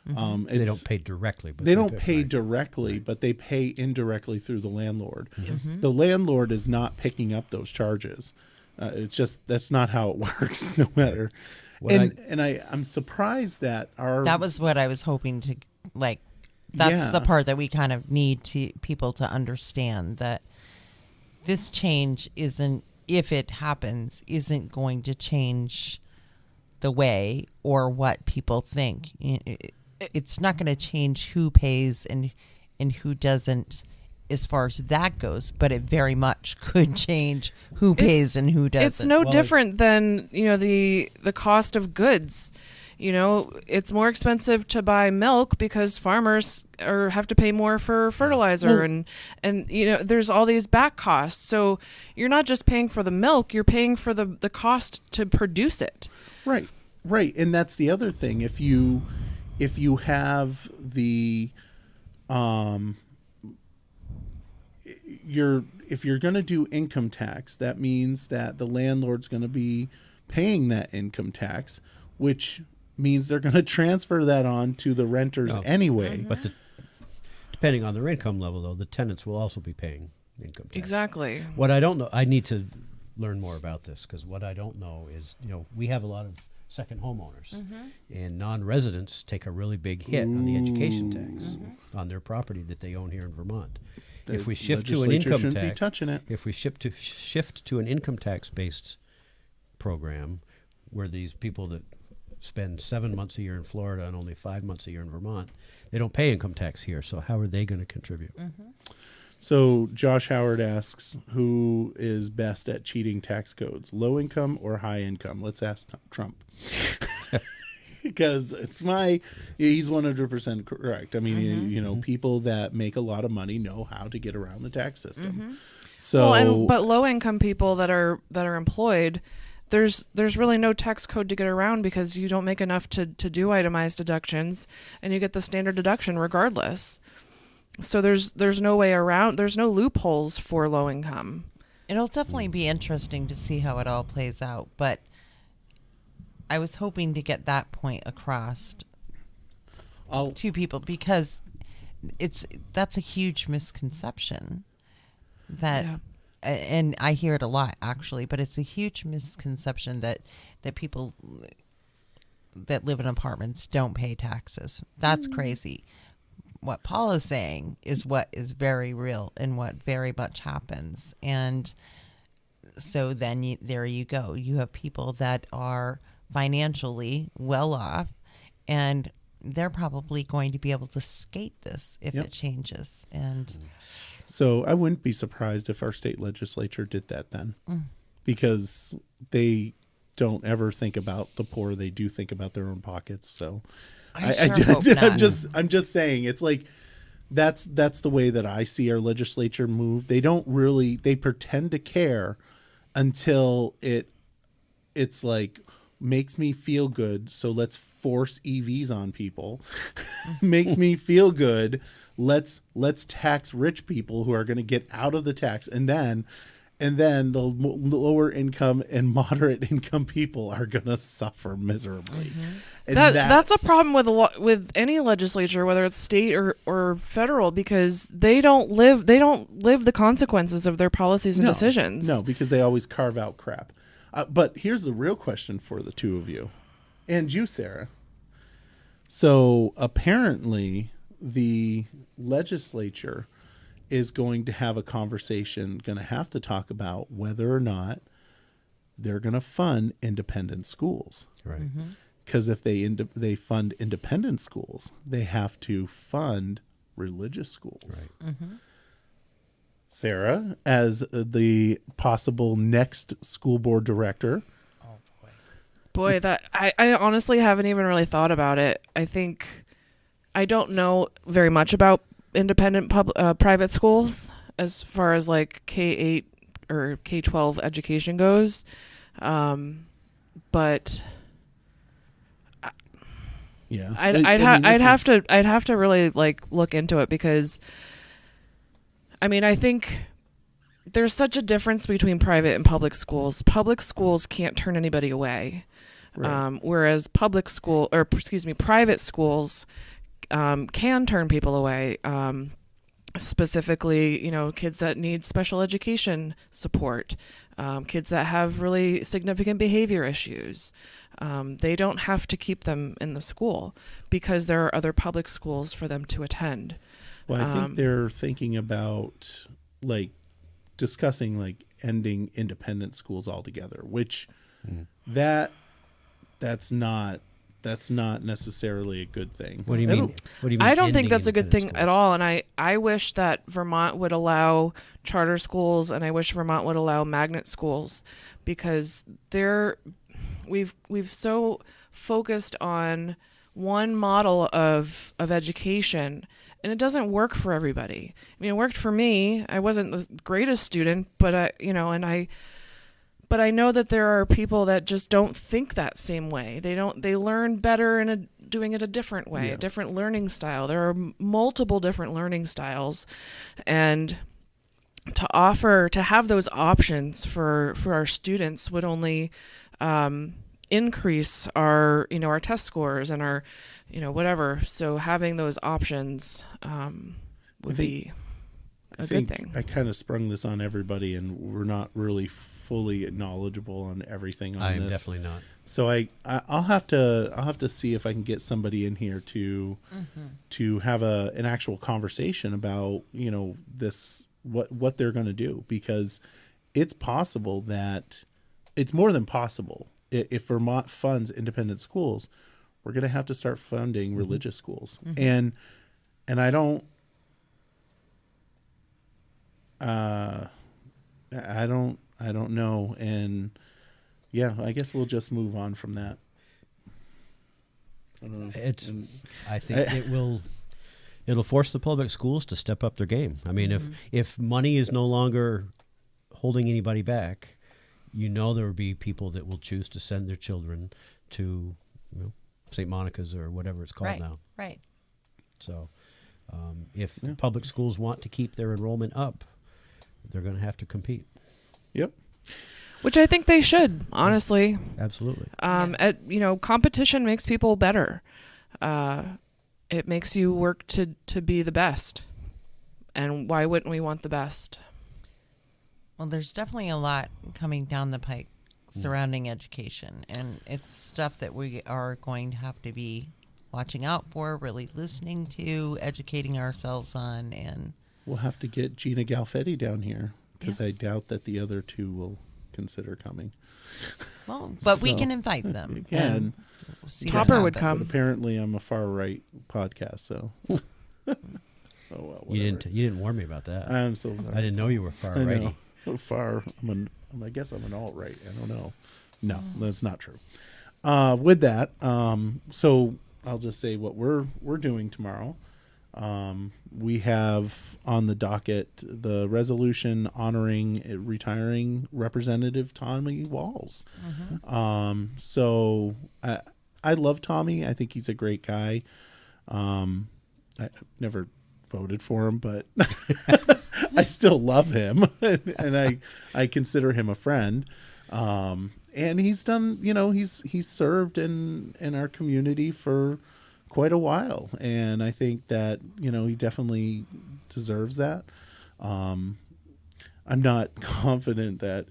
They don't pay directly, but They don't pay right. directly, but they pay indirectly through the landlord. The landlord is not picking up those charges. It's just that's not how it works. No matter. I'm surprised that that was what I was hoping to like. That's the part that we kind of need people to understand that this change isn't, if it happens, isn't going to change the way or what people think. It's not going to change who pays and who doesn't as far as that goes, but it very much could change who pays and who doesn't. It's no different than, the cost of goods. It's more expensive to buy milk because farmers have to pay more for fertilizer and there's all these back costs. So you're not just paying for the milk, you're paying for the cost to produce it. Right. And that's the other thing. If you have the if you're going to do income tax, that means that the landlord's going to be paying that income tax, which means they're going to transfer that on to the renters anyway. But depending on their income level, though, the tenants will also be paying income tax. Exactly. What I don't know, I need to learn more about this, because what I don't know is, we have a lot of second homeowners, and non-residents take a really big hit on the education tax on their property that they own here in Vermont. If we shift to an income shouldn't be tax, touching it. if we shift to an income tax based program, where these people that spend 7 months a year in Florida and only 5 months a year in Vermont, they don't pay income tax here. So how are they going to contribute? So Josh Howard asks, who is best at cheating tax codes, low income or high income? Let's ask Trump. Because he's 100% correct. I mean, people that make a lot of money know how to get around the tax system. So, but low income people that are employed, there's really no tax code to get around, because you don't make enough to do itemized deductions, and you get the standard deduction regardless. So there's no way around. There's no loopholes for low income. It'll definitely be interesting to see how it all plays out, but I was hoping to get that point across to people, because that's a huge misconception that, and I hear it a lot actually, but it's a huge misconception that people that live in apartments don't pay taxes. That's crazy. What Paul is saying is what is very real and what very much happens. And so then there you go. You have people that are financially well off, and they're probably going to be able to skate this if it changes. And so I wouldn't be surprised if our state legislature did that then, because they don't ever think about the poor. They do think about their own pockets. So I'm just saying, it's like, that's the way that I see our legislature move. They don't really, they pretend to care until it's like, makes me feel good, so let's force EVs on people. Makes me feel good, let's tax rich people who are going to get out of the tax, and then the lower income and moderate income people are going to suffer miserably. And that's a problem with any legislature, whether it's state or federal, because they don't live the consequences of their policies and decisions. No, because they always carve out crap. But here's the real question for the two of you, and you, Sarah. So apparently the legislature is going to have a conversation, going to have to talk about whether or not they're going to fund independent schools. Right. Because if they fund independent schools, they have to fund religious schools. Right. Sarah, as the possible next school board director. oh Boy, that I honestly haven't even really thought about it. I don't know very much about independent private schools as far as like K-8 or K-12 education goes, but Yeah, I'd have to really like look into it, because I mean, I think there's such a difference between private and public schools. Public schools can't turn anybody away. Right. Whereas private schools can turn people away. Specifically, kids that need special education support, kids that have really significant behavior issues. They don't have to keep them in the school because there are other public schools for them to attend. Well, I think they're thinking about discussing ending independent schools altogether, which that's not necessarily a good thing. What do you mean? I don't think that's a good thing schools? at all. And I wish that Vermont would allow charter schools, and I wish Vermont would allow magnet schools, because we've so focused on one model of education, and it doesn't work for everybody. I mean, it worked for me. I wasn't the greatest student, but I know that there are people that just don't think that same way. They learn better doing it a different way, a different learning style. There are multiple different learning styles, and to have those options for our students would only increase our our test scores and our whatever. So having those options would be a good thing. I kind of sprung this on everybody, and we're not really fully knowledgeable on everything on I this. am definitely not. So I'll have to see if I can get somebody in here to have an actual conversation about this, what they're going to do, because it's possible that it's more than possible. If Vermont funds independent schools, we're going to have to start funding religious schools, and I don't. I don't know, and yeah, I guess we'll just move on from that. I don't know. I think it'll force the public schools to step up their game. I mean, if money is no longer holding anybody back, there will be people that will choose to send their children to St. Monica's or whatever it's called now. Right. So if the public schools want to keep their enrollment up, they're going to have to compete. Yep. Which I think they should, honestly. Absolutely. Competition makes people better. It makes you work to be the best. And why wouldn't we want the best? Well, there's definitely a lot coming down the pike surrounding education, and it's stuff that we are going to have to be watching out for, really listening to, educating ourselves on, and we'll have to get Gina Galfetti down here, because I Yes. doubt that the other two will consider coming. well, but we So, can invite them. you can. and we'll see what Topper would happens. But apparently I'm a far right podcast, so oh well. You Whatever. didn't warn me about that. I'm so sorry. I didn't know you were far I know. righty. Far. I guess I'm an alt right. I don't know. No, that's not true. With that, so I'll just say what we're doing tomorrow. We have on the docket the resolution honoring retiring Representative Tommy Walls. So I love Tommy. I think he's a great guy. I never voted for him, but I still love him, and I consider him a friend. And he's done, he's served in our community for quite a while, and I think that he definitely deserves that. I'm not confident that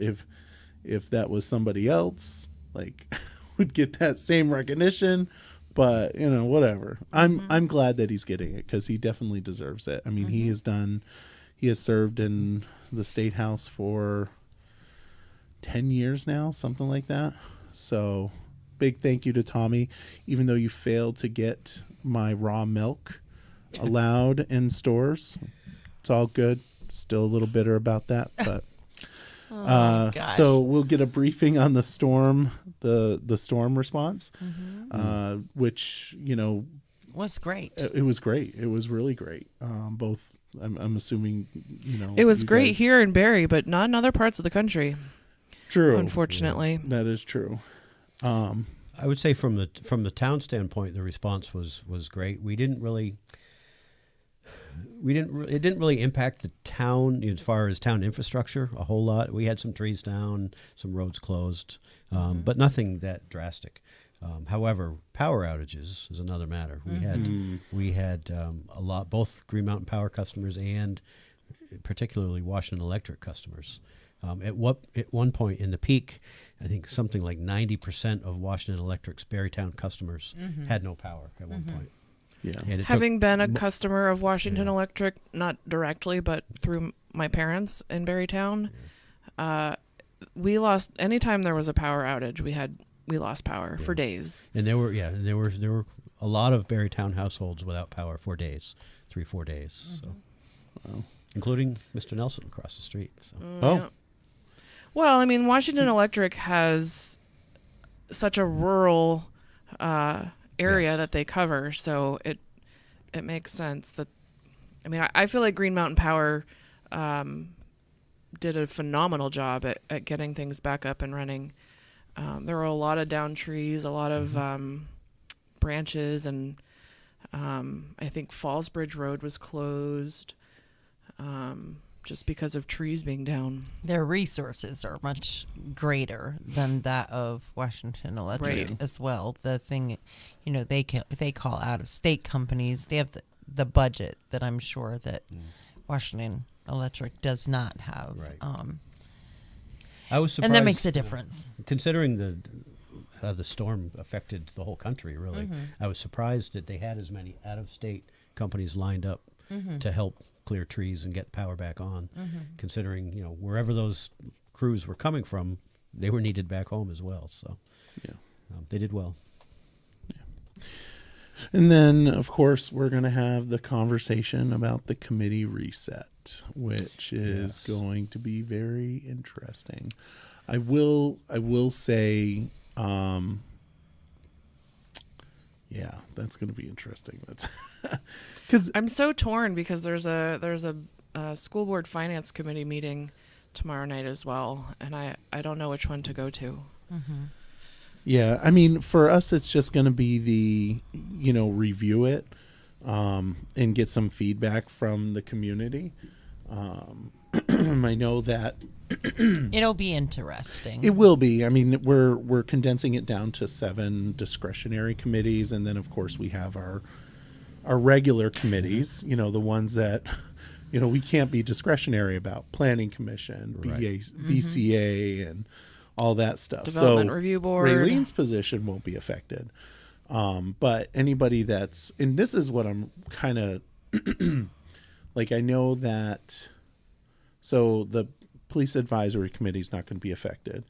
if that was somebody else, would get that same recognition, but whatever. I'm glad that he's getting it, because he definitely deserves it. I mean, he has served in the State House for 10 years now, something like that. So big thank you to Tommy, even though you failed to get my raw milk allowed in stores. It's all good. Still a little bitter about that, but gosh. so we'll get a briefing on the storm, the storm response, which was great. it was great. It was really great. Both, I'm assuming It was you great guys- here in Barre, but not in other parts of the country, True, unfortunately. that is true. I would say from the town standpoint, the response was great. It didn't really impact the town as far as town infrastructure a whole lot. We had some trees down, some roads closed, but nothing that drastic. However, power outages is another matter. We had a lot, both Green Mountain Power customers and particularly Washington Electric customers. At one point in the peak, I think something like 90% of Washington Electric's Barre Town customers had no power at one point. Yeah. And it Having been a customer of Washington Electric, not directly, but through my parents in Barre Town, we lost anytime there was a power outage. We lost power for days. And there were a lot of Barre Town households without power for days, 3-4 days. So, including Mr. Nelson across the street. So. Yeah. Well, I mean, Washington Electric has such a rural area that they cover, so it makes sense that. I mean, I feel like Green Mountain Power did a phenomenal job at getting things back up and running. There were a lot of down trees, a lot of branches, and I think Fallsbridge Road was closed. just because of trees being down. Their resources are much greater than that of Washington Electric Right. as well. The thing, they call out of state companies. They have the budget that I'm sure that Washington Electric does not have. Right. Um, I was surprised. and that makes a difference. Considering how the storm affected the whole country, really. I was surprised that they had as many out-of-state companies lined up to help clear trees and get power back on. Considering, wherever those crews were coming from, they were needed back home as well. So they did well. And then, of course, we're going to have the conversation about the committee reset, which is going to be very interesting. I will say, that's going to be interesting. That's because I'm so torn because there's a school board finance committee meeting tomorrow night as well, and I don't know which one to go to. Yeah, I mean, for us, it's just going to be the, review it and get some feedback from the community. I know that It'll be interesting. it will be. I mean, we're condensing it down to 7 discretionary committees, and then of course we have our regular committees. The ones that we can't be discretionary about: Planning Commission, BCA, and all that stuff. Development Review Board. Raylene's position won't be affected, but anybody that's, and this is what I'm kind of like. I know that. So the Police Advisory Committee is not going to be affected.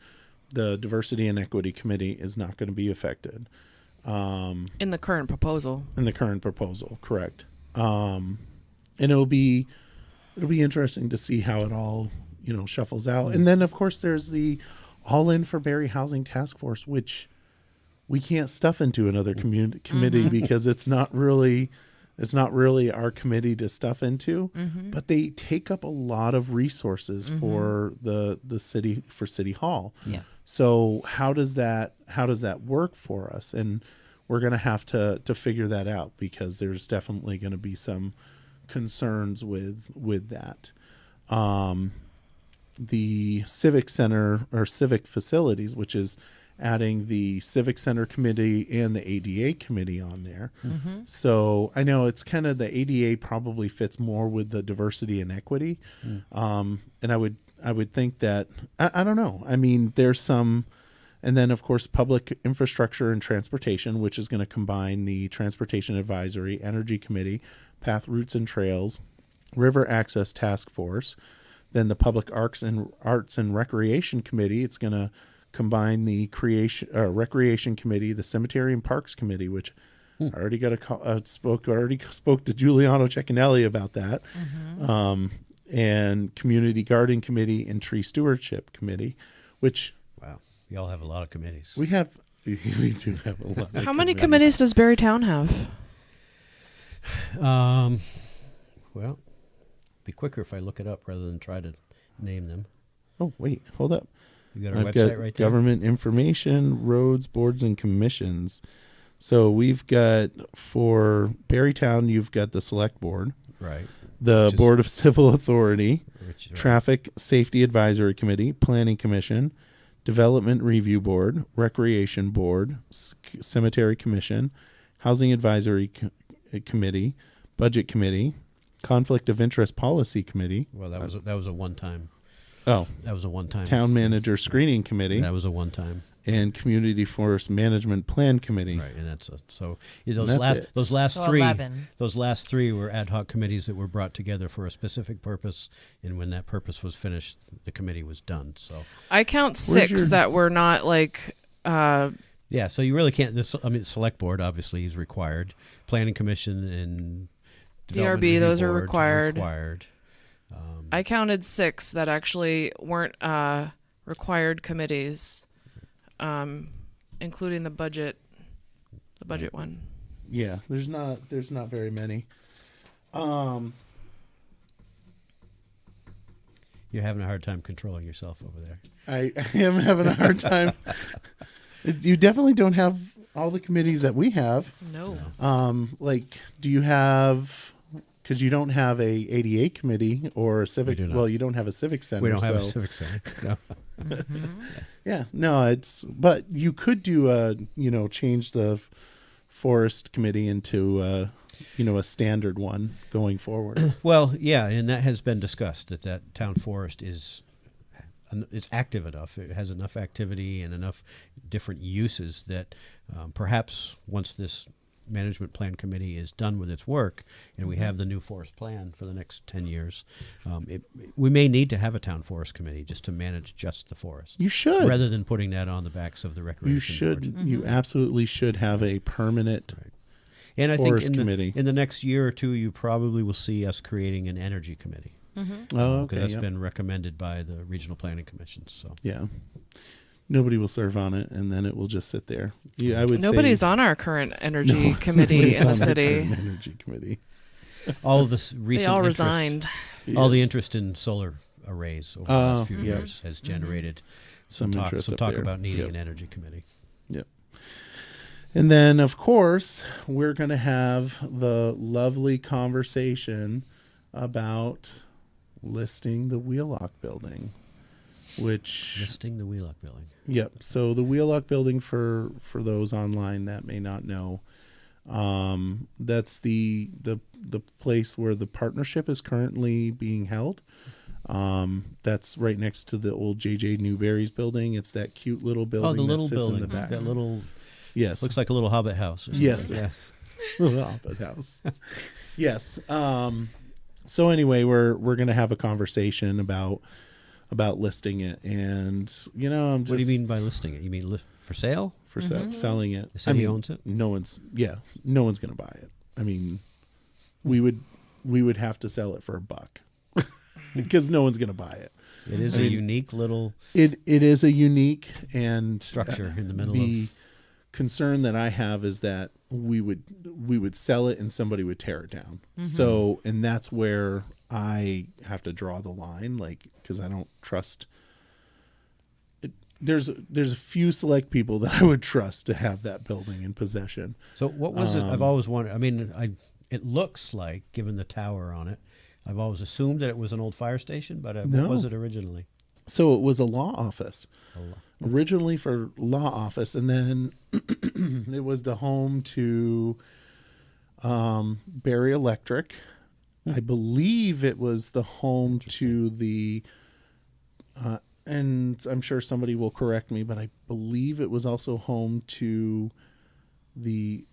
The Diversity and Equity Committee is not going to be affected. In the current proposal. In the current proposal, correct. And it'll be interesting to see how it all, shuffles out. And then of course there's the All In for Barre Housing Task Force, which we can't stuff into another committee because it's not really our committee to stuff into, but they take up a lot of resources for the city, for City Hall. Yeah. So how does that work for us? And we're going to have to figure that out, because there's definitely going to be some concerns with that. The Civic Center or Civic Facilities, which is adding the Civic Center Committee and the ADA Committee on there. So I know it's kind of, the ADA probably fits more with the diversity and equity. And I would think that, I don't know. I mean, there's some, and then of course, Public Infrastructure and Transportation, which is going to combine the Transportation Advisory, Energy Committee, Path Routes and Trails, River Access Task Force. Then the Public Arts and Recreation Committee, it's going to combine the Recreation Committee, the Cemetery and Parks Committee, which I already got a call. Spoke to Giuliano Ceccanelli about that, and Community Garden Committee and Tree Stewardship Committee, which Wow, y'all have a lot of committees. we have. We do have a lot. How many committees does Barre Town have? Well, it'd be quicker if I look it up rather than try to name them. Oh wait, hold up. You got our I've website got right there? government information, roads, boards, and commissions. So we've got, for Barre Town, you've got the Select Board, Right. the Which is- Board of Civil Authority, Which, Traffic Safety Advisory Committee, Planning Commission, Development Review Board, Recreation Board, Cemetery Commission, Housing Advisory Committee, Budget Committee, Conflict of Interest Policy Committee. Well, that was a one-time. Oh, That was a one-time. Town Manager Screening Committee, That was a one-time. and Community Forest Management Plan Committee. Right, and that's And that's it. those last So three. 11. Those last 3 were ad hoc committees that were brought together for a specific purpose, and when that purpose was finished, the committee was done. So I count Where's 6 your- that were not like yeah, so you really can't. Select Board obviously is required. Planning Commission and Development DRB, Review those are Board required. Required. I counted 6 that actually weren't required committees, including the budget one. Yeah, there's not very many. You're having a hard time controlling yourself over there. I am having a hard time. You definitely don't have all the committees that we have. No. Like, do you have because you don't have a ADA committee or a civic. do not. Well, you don't have a civic center. We don't have a so- civic center. No. Yeah, no, but you could do change the forest committee into a standard one going forward. Well, yeah, and that has been discussed, that town forest is it's active enough. It has enough activity and enough different uses that perhaps once this management plan committee is done with its work and we have the new forest plan for the next 10 years, we may need to have a town forest committee just to manage just the forest. You should. Rather than putting that on the backs of the recreation You should. board. You absolutely should have a permanent. Right. And I Forest think committee. in the next year or two, you probably will see us creating an energy committee. Oh, Because okay. that's Yeah. been recommended by the regional planning commissions. So Yeah. Nobody will serve on it, and then it will just sit there. Yeah, I would. Nobody's say on our current energy committee in the nobody's on city. current energy committee. all of this recent They all interest, resigned. all the Yes. interest in solar arrays over the last few yeah. years has generated Some talk, interest some up talk there. about needing Yep. an energy committee. Yep. And then, of course, we're going to have the lovely conversation about listing the Wheelock building, which, Listing the Wheelock building. yep. So the Wheelock building, for those online that may not know, that's the place where the partnership is currently being held. That's right next to the old JJ Newberry's building. It's that cute little building. Oh, the little that sits building. in the back. That little Yes. looks like a little hobbit house. Or something. Yes. Yes. Little Hobbit house. Yes. So anyway, we're gonna have a conversation about listing it, and I'm just. What do you mean by listing it? You mean for sale? for selling it? The city owns it? No one's gonna buy it. I mean, we would have to sell it for $1 because no one's gonna buy it. It is a unique little It is a unique and structure in the middle the concern that I have is that we would sell it and somebody would tear it down. So, and that's where I have to draw the line, because I don't trust it. There's a few select people that I would trust to have that building in possession. So what was it? I've always wondered. I mean, it looks like, given the tower on it, I've always assumed that it was an old fire station, but No. what was it originally? So it was a law office. A lo- Originally for law office, and then it was the home to Barry Electric. I believe it was the home to the and I'm sure somebody will correct me, but I believe it was also home to the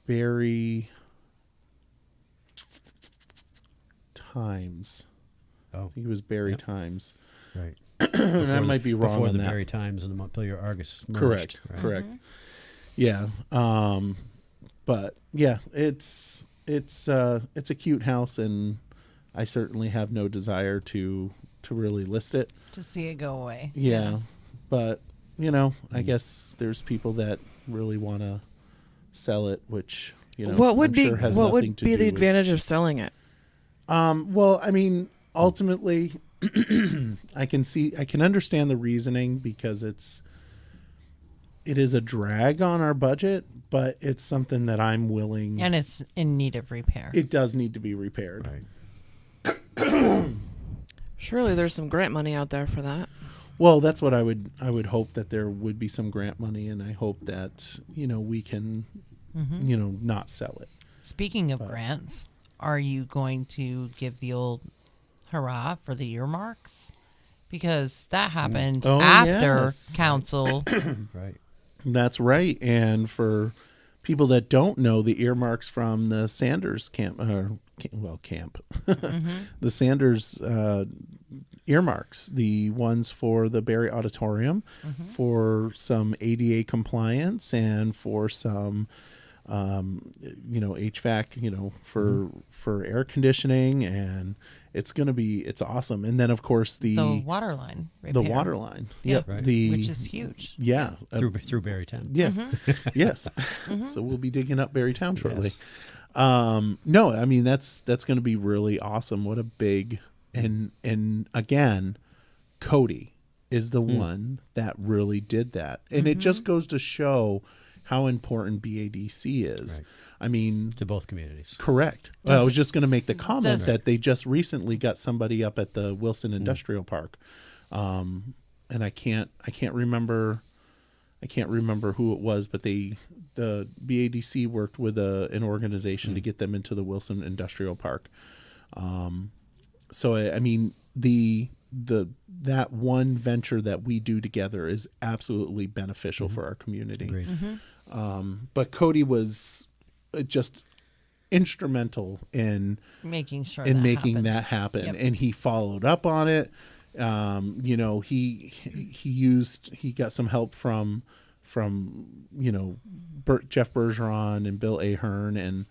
Barry Times. Oh, I think it was Barry Yep. Times. right. And I might be wrong Before on the that. Barre Times and the Montpelier Argus merged. Correct. Right? Correct. Yeah. But yeah, it's a cute house, and I certainly have no desire to really list it. To see it go away. Yeah. But I guess there's people that really want to sell it, which What would I'm be sure has what nothing would to be do the with- advantage of selling it? Well, I mean, ultimately, I can understand the reasoning because it is a drag on our budget, but it's something that I'm willing. And it's in need of repair. It does need to be repaired. Right. Surely there's some grant money out there for that. Well, that's what I would hope, that there would be some grant money, and I hope that we can not sell it. Speaking of grants, are you going to give the old hurrah for the earmarks? Because that happened Oh, after yes. council. Right. That's right. And for people that don't know, the earmarks from the Sanders camp, the Sanders earmarks, the ones for the Barre Auditorium, for some ADA compliance, and for some HVAC, for air conditioning, and it's awesome. And then of course the water line the repair, water line, Yeah. Right. which is huge. yeah, Through Barre Town. yeah, yes. So we'll be digging up Barre Town shortly. Yes. No, I mean that's going to be really awesome. What a big and again, Cody is the one that really did that, and it just goes to show how important BADC is. Right. I mean, To both communities. correct. I was just going to make the comment does- that they just recently got somebody up at the Wilson Industrial Park, and I can't remember who it was, but the BADC worked with an organization to get them into the Wilson Industrial Park. So I mean that one venture that we do together is absolutely beneficial for our community. Agreed. But Cody was just instrumental in Making sure making happened. that happen, Yep. and he followed up on it. He got some help from Jeff Bergeron and Bill Ahern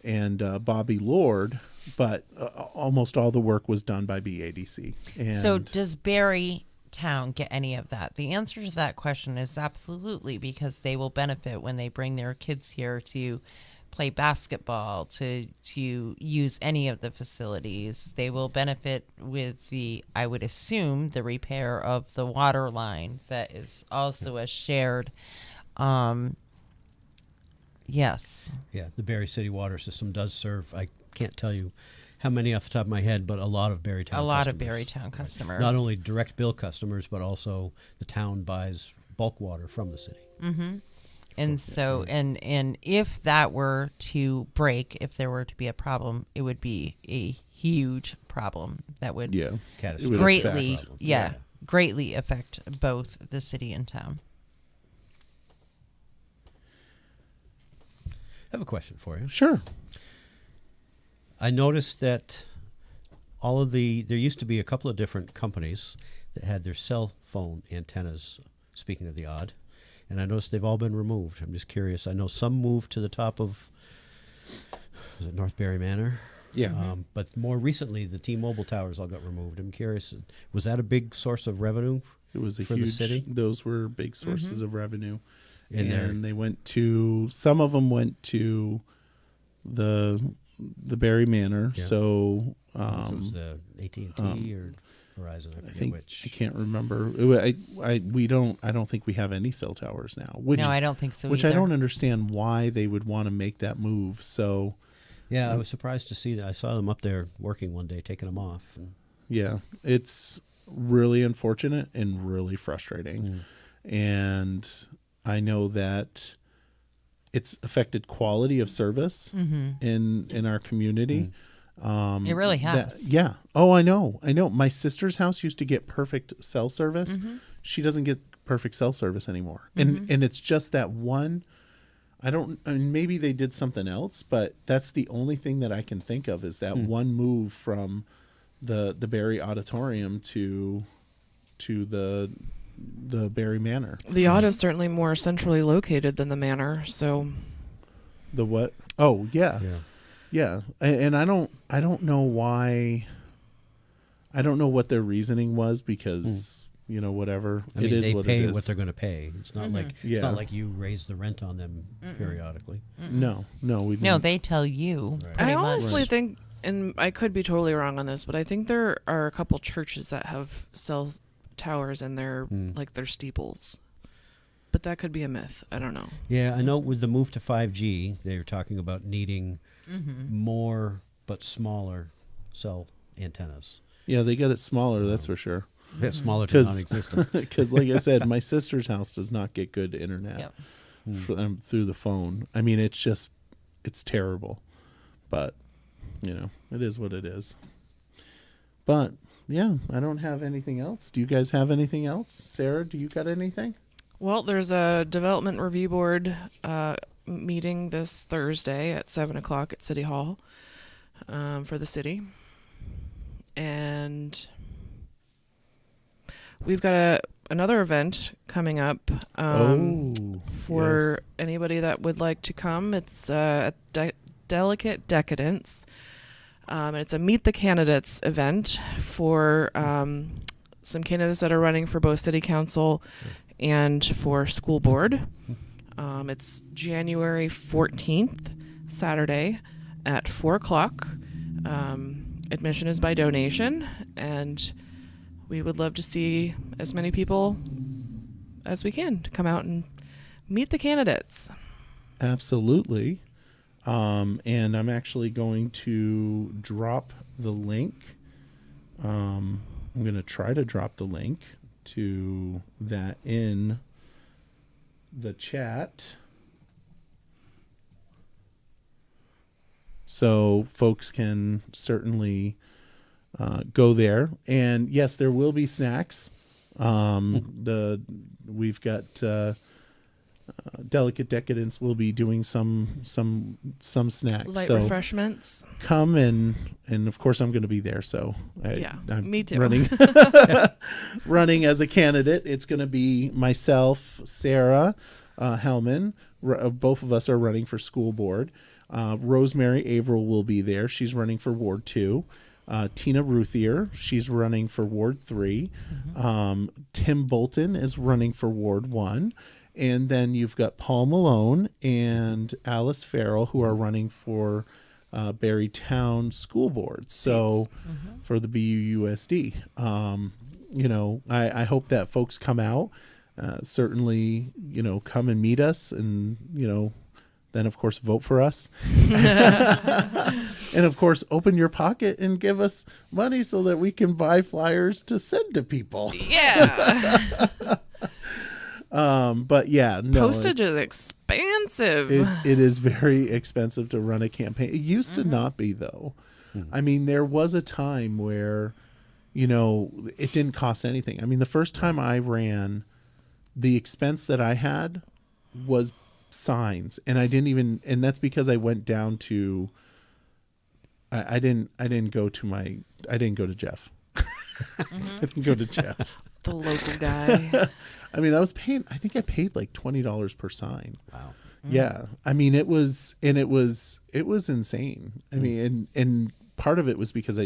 and Bobby Lord, but almost all the work was done by BADC. And So does Barre Town get any of that? The answer to that question is absolutely, because they will benefit when they bring their kids here to play basketball, to use any of the facilities. They will benefit with I would assume, the repair of the water line that is also a shared. Yes. Yeah, the Barre City water system does serve, I can't tell you how many off the top of my head, but a lot of Barre Town A lot of customers. Barre Town customers. Not only direct bill customers, but also the town buys bulk water from the city. And so, and if that were to break, if there were to be a problem, it would be a huge problem that would yeah, Catastrophic. It would greatly, affect- yeah, greatly affect both the city and town. I have a question for you. sure. I noticed that there used to be a couple of different companies that had their cell phone antennas, speaking of the odd, and I noticed they've all been removed. I'm just curious. I know some moved to the top of, was it North Barre Manor? Yeah. But more recently, the T-Mobile towers all got removed. I'm curious, was that a big source of revenue? It was a for the huge. city? Those were big sources of revenue, And they're- and they went to. Some of them went to the Barre Manor. Yeah. So If it was the AT&T or Verizon, I I forget think which. I can't remember. I don't think we have any cell towers now. Which No, I don't think so which either. I don't understand why they would want to make that move. So Yeah, I was surprised to see that. I saw them up there working one day, taking them off. And yeah, it's really unfortunate and really frustrating. And I know that it's affected quality of service in our community. It really has. Yeah. Oh, I know. My sister's house used to get perfect cell service. She doesn't get perfect cell service anymore. And it's just that one. I mean, maybe they did something else, but that's the only thing that I can think of is that one move from the Barre Auditorium to the Barre Manor. The odd is certainly more centrally located than the manor, so The what? Oh, yeah. yeah. Yeah, and I don't know why. I don't know what their reasoning was because whatever I mean, it is they what pay it is. what they're going to pay. It's not like Yeah. it's not like you raise the rent on them periodically. No, we didn't. No, they tell you. Right. Pretty I much. honestly think, and I could be totally wrong on this, but I think there are a couple churches that have cell towers in their like their steeples. But that could be a myth. I don't know. Yeah, I know with the move to 5G, they were talking about needing more but smaller cell antennas. Yeah, they get it smaller. That's for sure. Yeah, smaller to 'Cause- non-existent. Because, like I said, my sister's house does not get good internet Yep. through the phone. I mean, it's terrible. But it is what it is. But yeah, I don't have anything else. Do you guys have anything else? Sarah, do you got anything? Well, there's a development review board meeting this Thursday at 7:00 at City Hall for the city. And we've got another event coming up for anybody that would like to come. It's Delicate Decadence. It's a Meet the Candidates event for some candidates that are running for both city council and for school board. It's January 14th, Saturday at 4:00. Admission is by donation, and we would love to see as many people as we can to come out and meet the candidates. Absolutely. And I'm actually going to drop the link. I'm going to try to drop the link to that in the chat, so folks can certainly go there. And yes, there will be snacks. We've got Delicate Decadence will be doing some snacks, Light refreshments. come and of course I'm going to be there. So I'm me too. running as a candidate. It's going to be myself, Sarah Hellman. Both of us are running for school board. Rosemary Averill will be there. She's running for Ward 2. Tina Ruthier, she's running for Ward 3. Tim Bolton is running for Ward 1. And then you've got Paul Malone and Alice Farrell, who are running for Barre Town School Board. So for the BUUSD, I hope that folks come out. Certainly, come and meet us, and then of course vote for us. And of course open your pocket and give us money so that we can buy flyers to send to people. Yeah. But yeah, no, Postage is expensive. It is very expensive to run a campaign. It used to not be, though. I mean, there was a time where, it didn't cost anything. I mean, the first time I ran, the expense that I had was signs, and and that's because I went down to, I didn't go to Jeff. I didn't go to Jeff. The local guy. I mean, I think I paid like $20 per sign. Wow. Yeah. I mean, it was insane. I mean, and part of it was because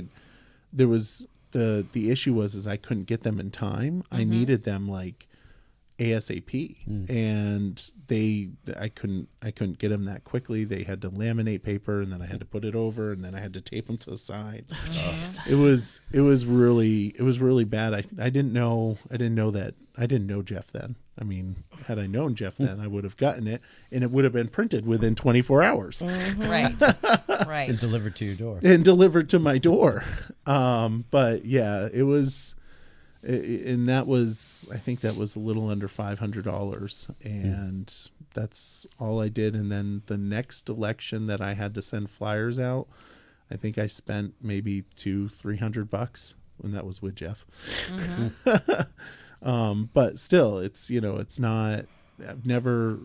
there was the issue was I couldn't get them in time. I needed them like ASAP, and I couldn't get them that quickly. They had to laminate paper, and then I had to put it over, and then I had to tape them to the side. It was really bad. I didn't know Jeff then. I mean, had I known Jeff then, I would have gotten it, and it would have been printed within 24 hours. Right. And delivered to your door. And delivered to my door. But yeah, it was. And that was, I think that was a little under $500, and that's all I did. And then the next election that I had to send flyers out, I think I spent maybe $200-300, and that was with Jeff. But still, it's it's not. I've never.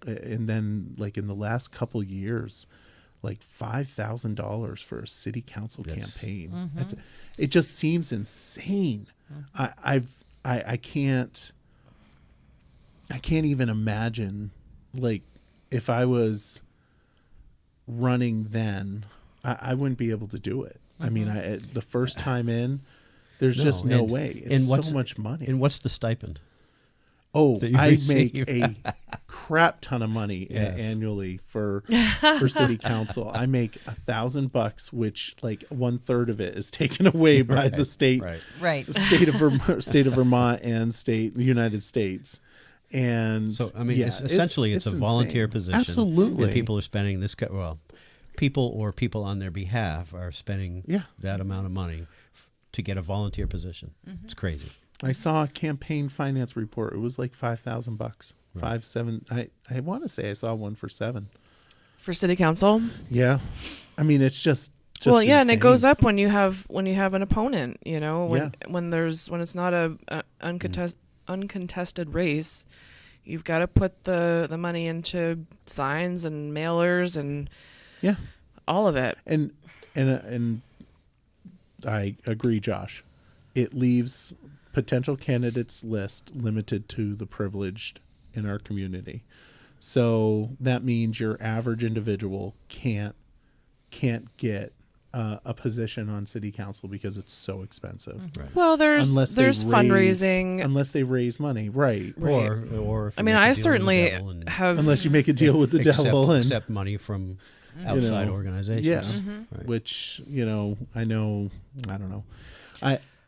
And then like in the last couple years, like $5,000 for a city council campaign. It just seems insane. I can't even imagine, like, if I was running then, I wouldn't be able to do it. I mean, the first time in, there's just no way. It's so much money. And what's the stipend? Oh, that you I receive? make a crap ton of money annually for city council. I make $1,000, which like 1/3 of it is taken away by the state, Right. state of Vermont and United States. And So, I mean, essentially it's a volunteer insane. position. Absolutely. And people are spending people on their behalf are spending that amount of money to get a volunteer position. It's crazy. I saw a campaign finance report. It was like $5,000, Right. 5-7. I want to say I saw one for $7. For city council. Yeah, I mean it's just well, yeah, insane. and it goes up when you have an opponent. When it's not a uncontested race, you've got to put the money into signs and mailers and all of it. And I agree, Josh. It leaves potential candidates list limited to the privileged in our community. So that means your average individual can't get a position on city council because it's so expensive. Right. Well, there's fundraising unless they raise money, right? Or if I you mean, make a I deal with the certainly devil and have. Unless you make a deal with the devil and accept money from outside organizations. yeah, Right. which I don't know.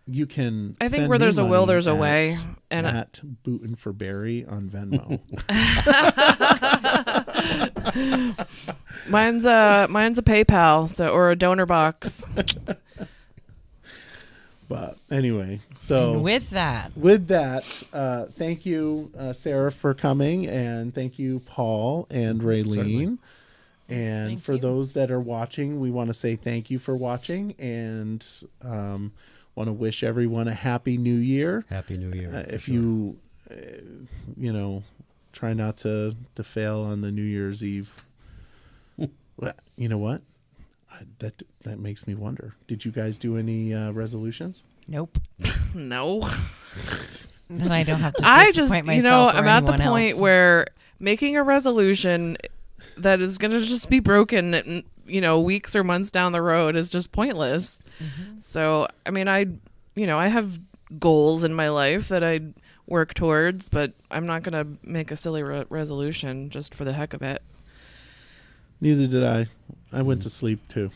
you can. I think send where me there's a will, money there's a way. And at Bootin' for Barry on Venmo. mine's a PayPal or a donor box. But anyway, so And with that, thank you, Sarah, for coming, and thank you, Paul and Raylene. Certainly. And Thank for you. those that are watching, we want to say thank you for watching, and want to wish everyone a happy New Year. Happy New Year. for If sure. you, try not to fail on the New Year's Eve. Well, you know what? That makes me wonder. Did you guys do any resolutions? nope. No. Then I don't have to I disappoint just, myself or I'm at the anyone point else. where making a resolution that is going to just be broken, weeks or months down the road is just pointless. Mm-hmm. So, I mean, I have goals in my life that I work towards, but I'm not going to make a silly resolution just for the heck of it. Neither did I. I went to sleep too.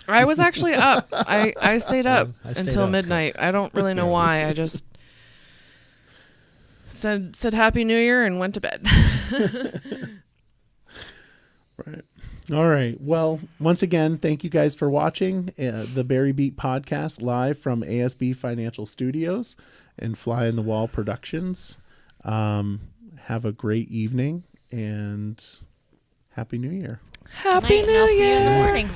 I was actually up. I stayed up I stayed until up. midnight. I don't really know why. I just said Happy New Year and went to bed. Right. All right. Well, once again, thank you guys for watching the Barre Beat podcast live from ASB Financial Studios and Fly in the Wall Productions. Have a great evening and Happy New Year. Happy Night, and New I'll see you in the Year. morning.